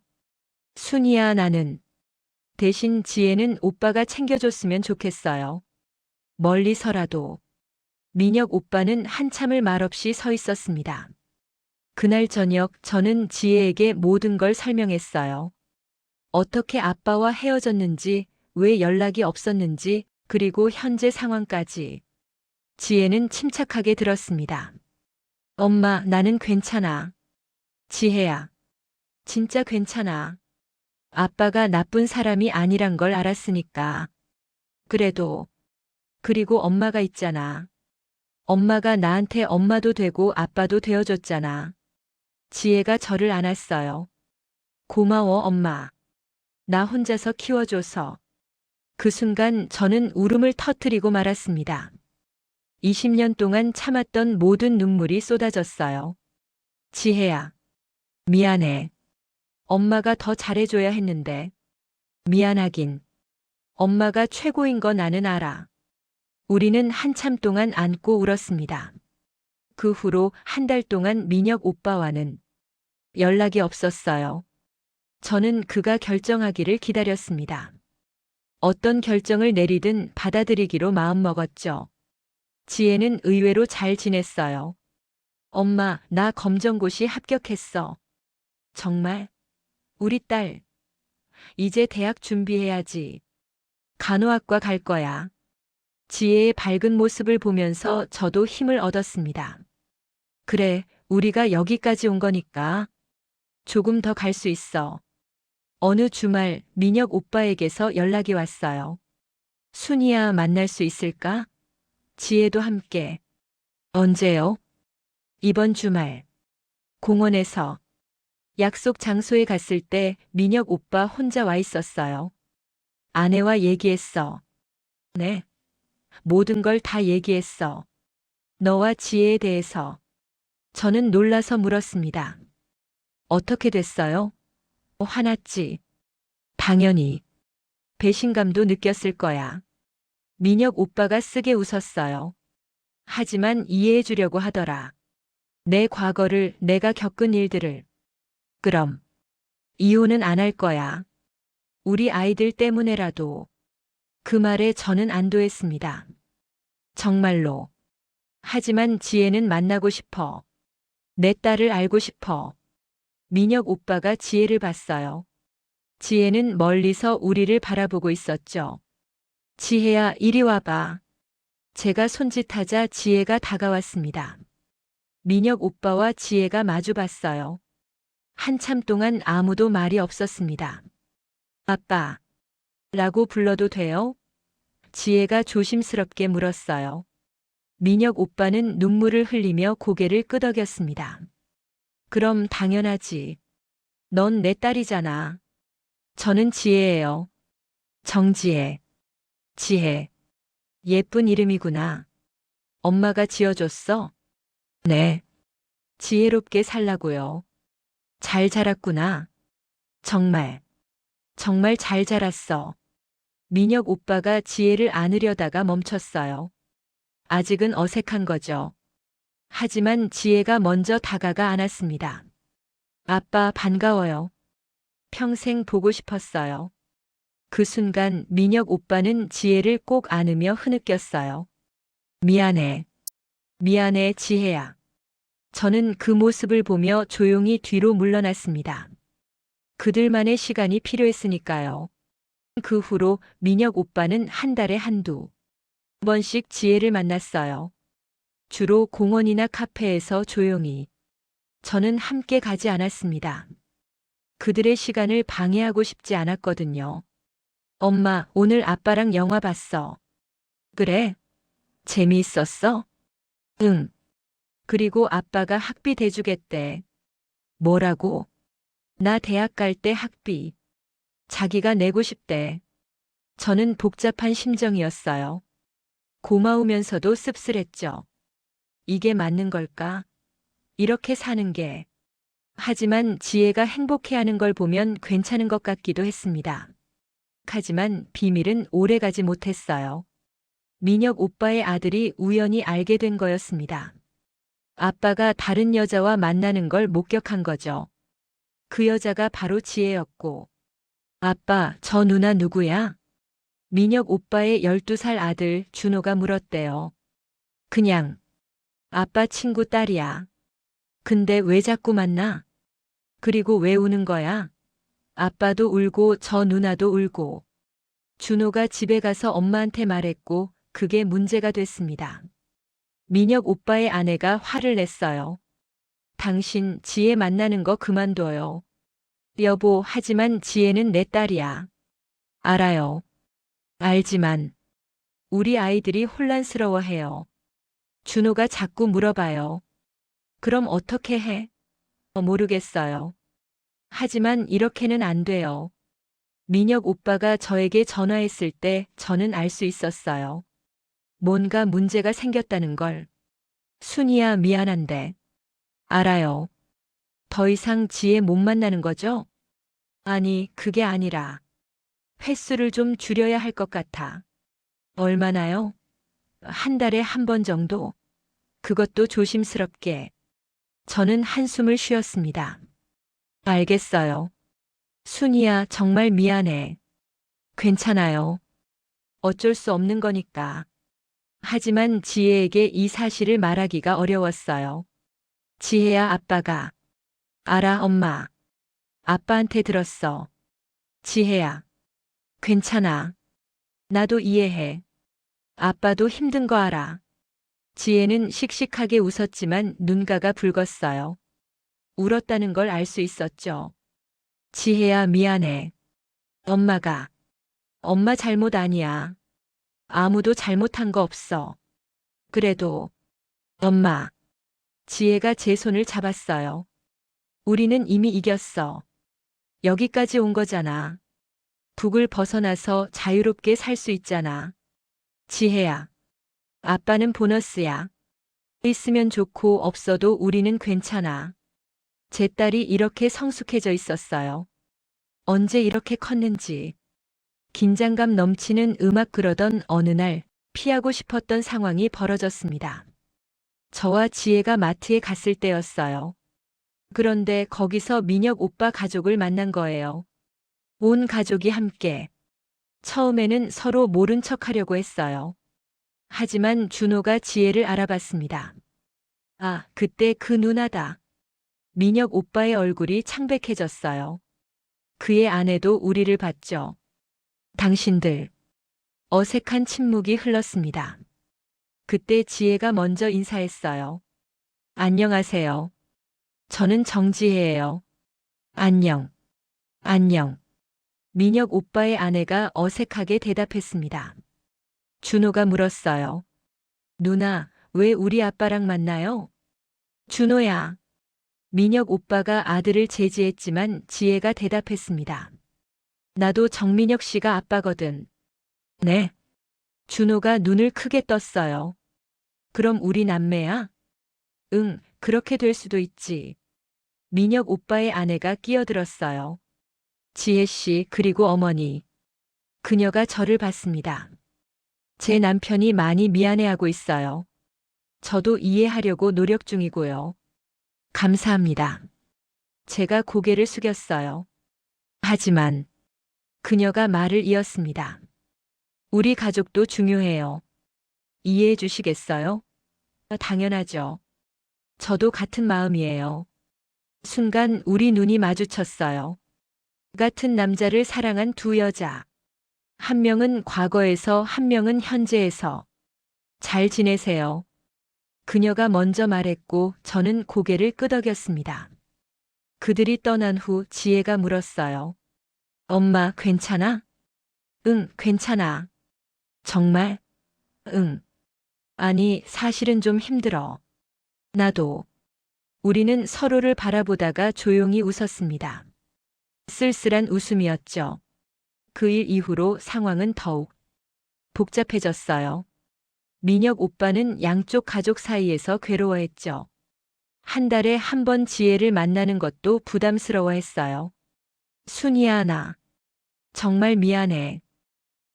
순이야, 나는. 대신 지혜는 오빠가 챙겨줬으면 좋겠어요. 멀리서라도. 민혁 오빠는 한참을 말없이 서 있었습니다. 그날 저녁 저는 지혜에게 모든 걸 설명했어요. 어떻게 아빠와 헤어졌는지, 왜 연락이 없었는지, 그리고 현재 상황까지. 지혜는 침착하게 들었습니다. 엄마, 나는 괜찮아. 지혜야. 진짜 괜찮아. 아빠가 나쁜 사람이 아니란 걸 알았으니까. 그리고 엄마가 있잖아. 엄마가 나한테 엄마도 되고 아빠도 되어줬잖아. 지혜가 저를 안았어요. 고마워, 엄마. 나 혼자서 키워줘서. 그 순간 저는 울음을 터뜨리고 말았습니다. 20년 동안 참았던 모든 눈물이 쏟아졌어요. 지혜야. 미안해. 엄마가 더 잘해줘야 했는데. 미안하긴. 엄마가 최고인 거 나는 알아. 우리는 한참 동안 안고 울었습니다. 그 후로 한 달 동안 민혁 오빠와는 연락이 없었어요. 저는 그가 결정하기를 기다렸습니다. 어떤 결정을 내리든 받아들이기로 마음먹었죠. 지혜는 의외로 잘 지냈어요. 엄마, 나 검정고시 합격했어. 정말? 우리 딸. 이제 대학 준비해야지. 간호학과 갈 거야. 지혜의 밝은 모습을 보면서 저도 힘을 얻었습니다. 그래, 우리가 여기까지 온 거니까 조금 더 갈 수 있어. 어느 주말 민혁 오빠에게서 연락이 왔어요. 순이야, 만날 수 있을까? 지혜도 함께. 언제요? 이번 주말. 공원에서. 약속 장소에 갔을 때 민혁 오빠 혼자 와 있었어요. 아내와 얘기했어. 네. 모든 걸 다 얘기했어. 너와 지혜에 대해서. 저는 놀라서 물었습니다. 어떻게 됐어요? 화났지. 당연히. 배신감도 느꼈을 거야. 민혁 오빠가 쓰게 웃었어요. 하지만 이해해 주려고 하더라. 내 과거를, 내가 겪은 일들을. 그럼. 이혼은 안 할 거야. 우리 아이들 때문에라도. 그 말에 저는 안도했습니다. 정말로. 하지만 지혜는 만나고 싶어. 내 딸을 알고 싶어. 민혁 오빠가 지혜를 봤어요. 지혜는 멀리서 우리를 바라보고 있었죠. 지혜야, 이리 와봐. 제가 손짓하자 지혜가 다가왔습니다. 민혁 오빠와 지혜가 마주 봤어요. 한참 동안 아무도 말이 없었습니다. 아빠. 라고 불러도 돼요? 지혜가 조심스럽게 물었어요. 민혁 오빠는 눈물을 흘리며 고개를 끄덕였습니다. 그럼 당연하지. 넌 내 딸이잖아. 저는 지혜예요. 정지혜. 지혜. 예쁜 이름이구나. 엄마가 지어줬어? 네. 지혜롭게 살라고요. 잘 자랐구나. 정말. 정말 잘 자랐어. 민혁 오빠가 지혜를 안으려다가 멈췄어요. 아직은 어색한 거죠. 하지만 지혜가 먼저 다가가 안았습니다. 아빠, 반가워요. 평생 보고 싶었어요. 그 순간 민혁 오빠는 지혜를 꼭 안으며 흐느꼈어요. 미안해. 미안해, 지혜야. 저는 그 모습을 보며 조용히 뒤로 물러났습니다. 그들만의 시간이 필요했으니까요. 그 후로 민혁 오빠는 한 달에 한두 번씩 지혜를 만났어요. 주로 공원이나 카페에서 조용히. 저는 함께 가지 않았습니다. 그들의 시간을 방해하고 싶지 않았거든요. 엄마, 오늘 아빠랑 영화 봤어. 그래? 재미있었어? 응. 그리고 아빠가 학비 대주겠대. 뭐라고? 나 대학 갈 때 학비. 자기가 내고 싶대. 저는 복잡한 심정이었어요. 고마우면서도 씁쓸했죠. 이게 맞는 걸까? 이렇게 사는 게. 하지만 지혜가 행복해하는 걸 보면 괜찮은 것 같기도 했습니다. 하지만 비밀은 오래가지 못했어요. 민혁 오빠의 아들이 우연히 알게 된 거였습니다. 아빠가 다른 여자와 만나는 걸 목격한 거죠. 그 여자가 바로 지혜였고. 아빠, 저 누나 누구야? 민혁 오빠의 12살 아들 준호가 물었대요. 그냥. 아빠 친구 딸이야. 근데 왜 자꾸 만나? 그리고 왜 우는 거야? 아빠도 울고 저 누나도 울고. 준호가 집에 가서 엄마한테 말했고 그게 문제가 됐습니다. 민혁 오빠의 아내가 화를 냈어요. 당신 지혜 만나는 거 그만둬요. 여보, 하지만 지혜는 내 딸이야. 알아요. 알지만 우리 아이들이 혼란스러워해요. 준호가 자꾸 물어봐요. 그럼 어떻게 해? 모르겠어요. 하지만 이렇게는 안 돼요. 민혁 오빠가 저에게 전화했을 때 저는 알 수 있었어요. 뭔가 문제가 생겼다는 걸. 순이야, 미안한데. 알아요. 더 이상 지혜 못 만나는 거죠? 아니, 그게 아니라 횟수를 좀 줄여야 할 것 같아. 얼마나요? 한 달에 한 번 정도? 그것도 조심스럽게. 저는 한숨을 쉬었습니다. 알겠어요. 순이야, 정말 미안해. 괜찮아요. 어쩔 수 없는 거니까. 하지만 지혜에게 이 사실을 말하기가 어려웠어요. 지혜야, 아빠가. 알아, 엄마. 아빠한테 들었어. 지혜야. 괜찮아. 나도 이해해. 아빠도 힘든 거 알아. 지혜는 씩씩하게 웃었지만 눈가가 붉었어요. 울었다는 걸 알 수 있었죠. 지혜야, 미안해. 엄마가. 엄마 잘못 아니야. 아무도 잘못한 거 없어. 그래도. 엄마. 지혜가 제 손을 잡았어요. 우리는 이미 이겼어. 여기까지 온 거잖아. 북을 벗어나서 자유롭게 살 수 있잖아. 지혜야. 아빠는 보너스야. 있으면 좋고 없어도 우리는 괜찮아. 제 딸이 이렇게 성숙해져 있었어요. 언제 이렇게 컸는지. 긴장감 넘치는 음악 그러던 어느 날 피하고 싶었던 상황이 벌어졌습니다. 저와 지혜가 마트에 갔을 때였어요. 그런데 거기서 민혁 오빠 가족을 만난 거예요. 온 가족이 함께. 처음에는 서로 모른 척 하려고 했어요. 하지만 준호가 지혜를 알아봤습니다. 아, 그때 그 누나다. 민혁 오빠의 얼굴이 창백해졌어요. 그의 아내도 우리를 봤죠. 당신들. 어색한 침묵이 흘렀습니다. 그때 지혜가 먼저 인사했어요. 안녕하세요. 저는 정지혜예요. 안녕. 안녕. 민혁 오빠의 아내가 어색하게 대답했습니다. 준호가 물었어요. 누나, 왜 우리 아빠랑 만나요? 준호야. 민혁 오빠가 아들을 제지했지만 지혜가 대답했습니다. 나도 정민혁 씨가 아빠거든. 네. 준호가 눈을 크게 떴어요. 그럼 우리 남매야? 응, 그렇게 될 수도 있지. 민혁 오빠의 아내가 끼어들었어요. 지혜 씨, 그리고 어머니. 그녀가 저를 봤습니다. 제 남편이 많이 미안해하고 있어요. 저도 이해하려고 노력 중이고요. 감사합니다. 제가 고개를 숙였어요. 하지만 그녀가 말을 이었습니다. 우리 가족도 중요해요. 이해해 주시겠어요? 당연하죠. 저도 같은 마음이에요. 순간 우리 눈이 마주쳤어요. 같은 남자를 사랑한 두 여자. 한 명은 과거에서, 한 명은 현재에서. 잘 지내세요. 그녀가 먼저 말했고 저는 고개를 끄덕였습니다. 그들이 떠난 후 지혜가 물었어요. 엄마, 괜찮아? 응, 괜찮아. 정말? 응. 아니, 사실은 좀 힘들어. 나도. 우리는 서로를 바라보다가 조용히 웃었습니다. 쓸쓸한 웃음이었죠. 그 일 이후로 상황은 더욱 복잡해졌어요. 민혁 오빠는 양쪽 가족 사이에서 괴로워했죠. 한 달에 한 번 지혜를 만나는 것도 부담스러워했어요. 순이야, 나. 정말 미안해.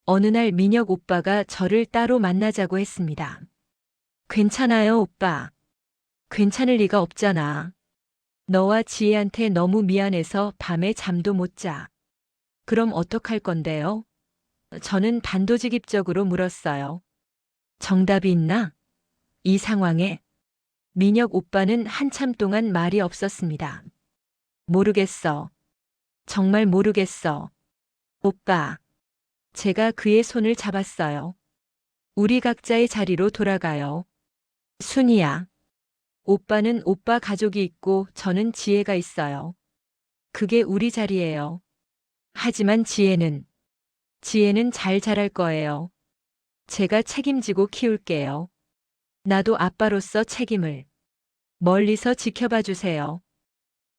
어느 날 민혁 오빠가 저를 따로 만나자고 했습니다. 괜찮아요, 오빠. 괜찮을 리가 없잖아. 너와 지혜한테 너무 미안해서 밤에 잠도 못 자. 그럼 어떡할 건데요? 저는 단도직입적으로 물었어요. 정답이 있나? 이 상황에 민혁 오빠는 한참 동안 말이 없었습니다. 모르겠어. 정말 모르겠어. 오빠. 제가 그의 손을 잡았어요. 우리 각자의 자리로 돌아가요. 순이야. 오빠는 오빠 가족이 있고 저는 지혜가 있어요. 그게 우리 자리예요. 하지만 지혜는 잘 자랄 거예요. 제가 책임지고 키울게요. 나도 아빠로서 책임을 멀리서 지켜봐 주세요.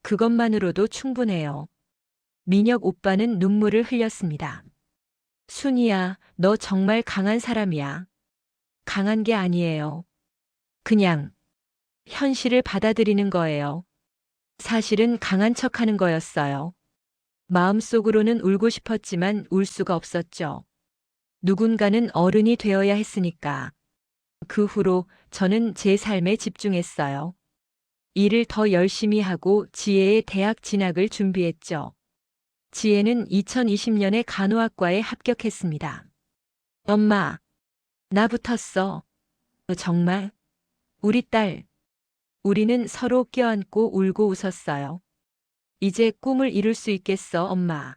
그것만으로도 충분해요. 민혁 오빠는 눈물을 흘렸습니다. 순이야, 너 정말 강한 사람이야. 강한 게 아니에요. 그냥 현실을 받아들이는 거예요. 사실은 강한 척 하는 거였어요. 마음속으로는 울고 싶었지만 울 수가 없었죠. 누군가는 어른이 되어야 했으니까. 그 후로 저는 제 삶에 집중했어요. 일을 더 열심히 하고 지혜의 대학 진학을 준비했죠. 지혜는 2020년에 간호학과에 합격했습니다. 엄마, 나 붙었어. 정말? 우리 딸. 우리는 서로 껴안고 울고 웃었어요. 이제 꿈을 이룰 수 있겠어, 엄마.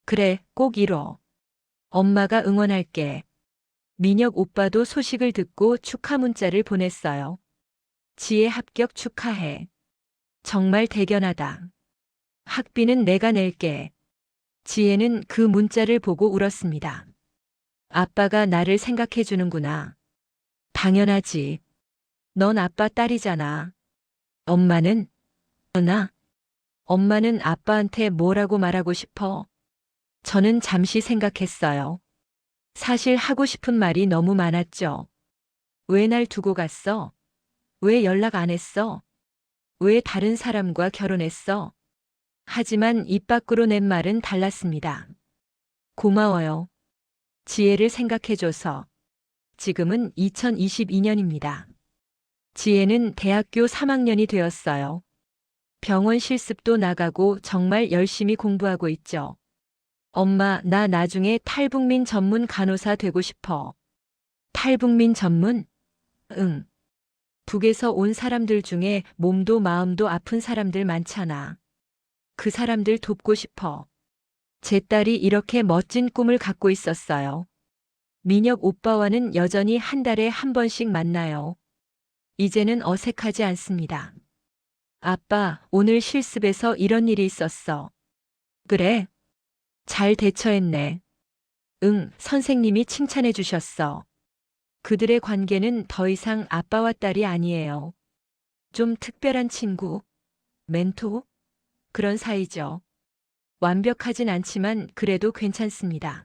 그래, 꼭 이뤄. 엄마가 응원할게. 민혁 오빠도 소식을 듣고 축하 문자를 보냈어요. 지혜 합격 축하해. 정말 대견하다. 학비는 내가 낼게. 지혜는 그 문자를 보고 울었습니다. 아빠가 나를 생각해 주는구나. 당연하지. 넌 아빠 딸이잖아. 엄마는? 나? 엄마는 아빠한테 뭐라고 말하고 싶어? 저는 잠시 생각했어요. 사실 하고 싶은 말이 너무 많았죠. 왜 날 두고 갔어? 왜 연락 안 했어? 왜 다른 사람과 결혼했어? 하지만 입 밖으로 낸 말은 달랐습니다. 고마워요. 지혜를 생각해줘서. 지금은 2022년입니다. 지혜는 대학교 3학년이 되었어요. 병원 실습도 나가고 정말 열심히 공부하고 있죠. 엄마, 나 나중에 탈북민 전문 간호사 되고 싶어. 탈북민 전문? 응. 북에서 온 사람들 중에 몸도 마음도 아픈 사람들 많잖아. 그 사람들 돕고 싶어. 제 딸이 이렇게 멋진 꿈을 갖고 있었어요. 민혁 오빠와는 여전히 한 달에 한 번씩 만나요. 이제는 어색하지 않습니다. 아빠, 오늘 실습에서 이런 일이 있었어. 그래? 잘 대처했네. 응, 선생님이 칭찬해 주셨어. 그들의 관계는 더 이상 아빠와 딸이 아니에요. 좀 특별한 친구, 멘토? 그런 사이죠. 완벽하진 않지만 그래도 괜찮습니다.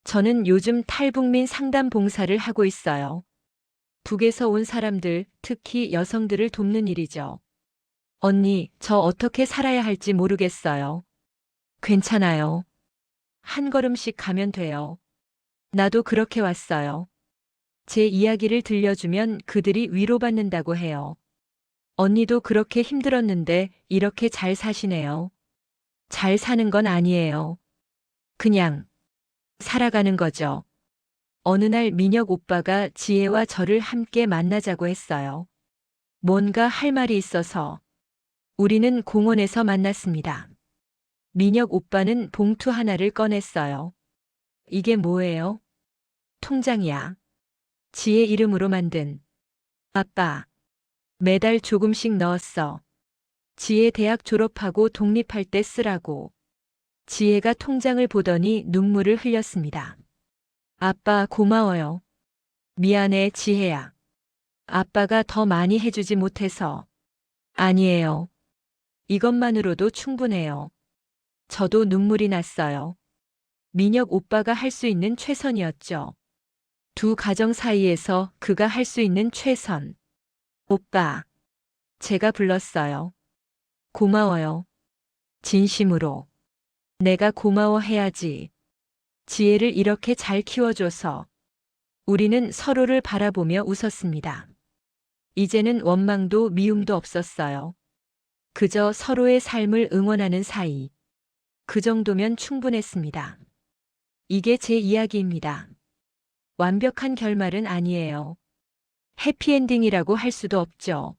저는 요즘 탈북민 상담 봉사를 하고 있어요. 북에서 온 사람들, 특히 여성들을 돕는 일이죠. 언니, 저 어떻게 살아야 할지 모르겠어요. 괜찮아요. 한 걸음씩 가면 돼요. 나도 그렇게 왔어요. 제 이야기를 들려주면 그들이 위로받는다고 해요. 언니도 그렇게 힘들었는데 이렇게 잘 사시네요. 잘 사는 건 아니에요. 그냥 살아가는 거죠. 어느 날 민혁 오빠가 지혜와 저를 함께 만나자고 했어요. 뭔가 할 말이 있어서. 우리는 공원에서 만났습니다. 민혁 오빠는 봉투 하나를 꺼냈어요. 이게 뭐예요? 통장이야. 지혜 이름으로 만든. 아빠. 매달 조금씩 넣었어. 지혜 대학 졸업하고 독립할 때 쓰라고. 지혜가 통장을 보더니 눈물을 흘렸습니다. 아빠 고마워요. 미안해, 지혜야. 아빠가 더 많이 해주지 못해서. 아니에요. 이것만으로도 충분해요. 저도 눈물이 났어요. 민혁 오빠가 할 수 있는 최선이었죠. 두 가정 사이에서 그가 할 수 있는 최선. 오빠. 제가 불렀어요. 고마워요. 진심으로. 내가 고마워해야지. 지혜를 이렇게 잘 키워줘서. 우리는 서로를 바라보며 웃었습니다. 이제는 원망도 미움도 없었어요. 그저 서로의 삶을 응원하는 사이. 그 정도면 충분했습니다. 이게 제 이야기입니다. 완벽한 결말은 아니에요. 해피엔딩이라고 할 수도 없죠.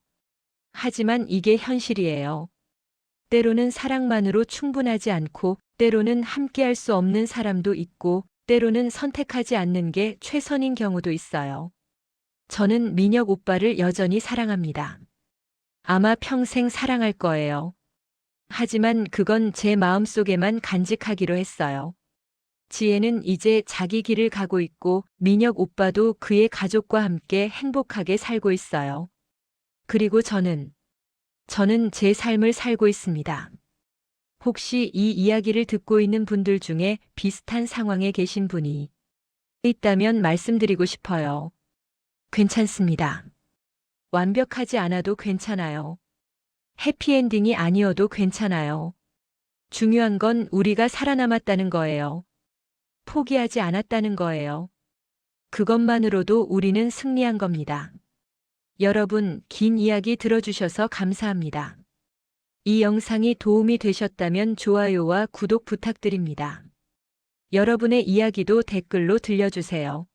하지만 이게 현실이에요. 때로는 사랑만으로 충분하지 않고, 때로는 함께할 수 없는 사람도 있고, 때로는 선택하지 않는 게 최선인 경우도 있어요. 저는 민혁 오빠를 여전히 사랑합니다. 아마 평생 사랑할 거예요. 하지만 그건 제 마음속에만 간직하기로 했어요. 지혜는 이제 자기 길을 가고 있고 민혁 오빠도 그의 가족과 함께 행복하게 살고 있어요. 그리고 저는 제 삶을 살고 있습니다. 혹시 이 이야기를 듣고 있는 분들 중에 비슷한 상황에 계신 분이 있다면 말씀드리고 싶어요. 괜찮습니다. 완벽하지 않아도 괜찮아요. 해피엔딩이 아니어도 괜찮아요. 중요한 건 우리가 살아남았다는 거예요. 포기하지 않았다는 거예요. 그것만으로도 우리는 승리한 겁니다. 여러분, 긴 이야기 들어주셔서 감사합니다. 이 영상이 도움이 되셨다면 좋아요와 구독 부탁드립니다. 여러분의 이야기도 댓글로 들려주세요.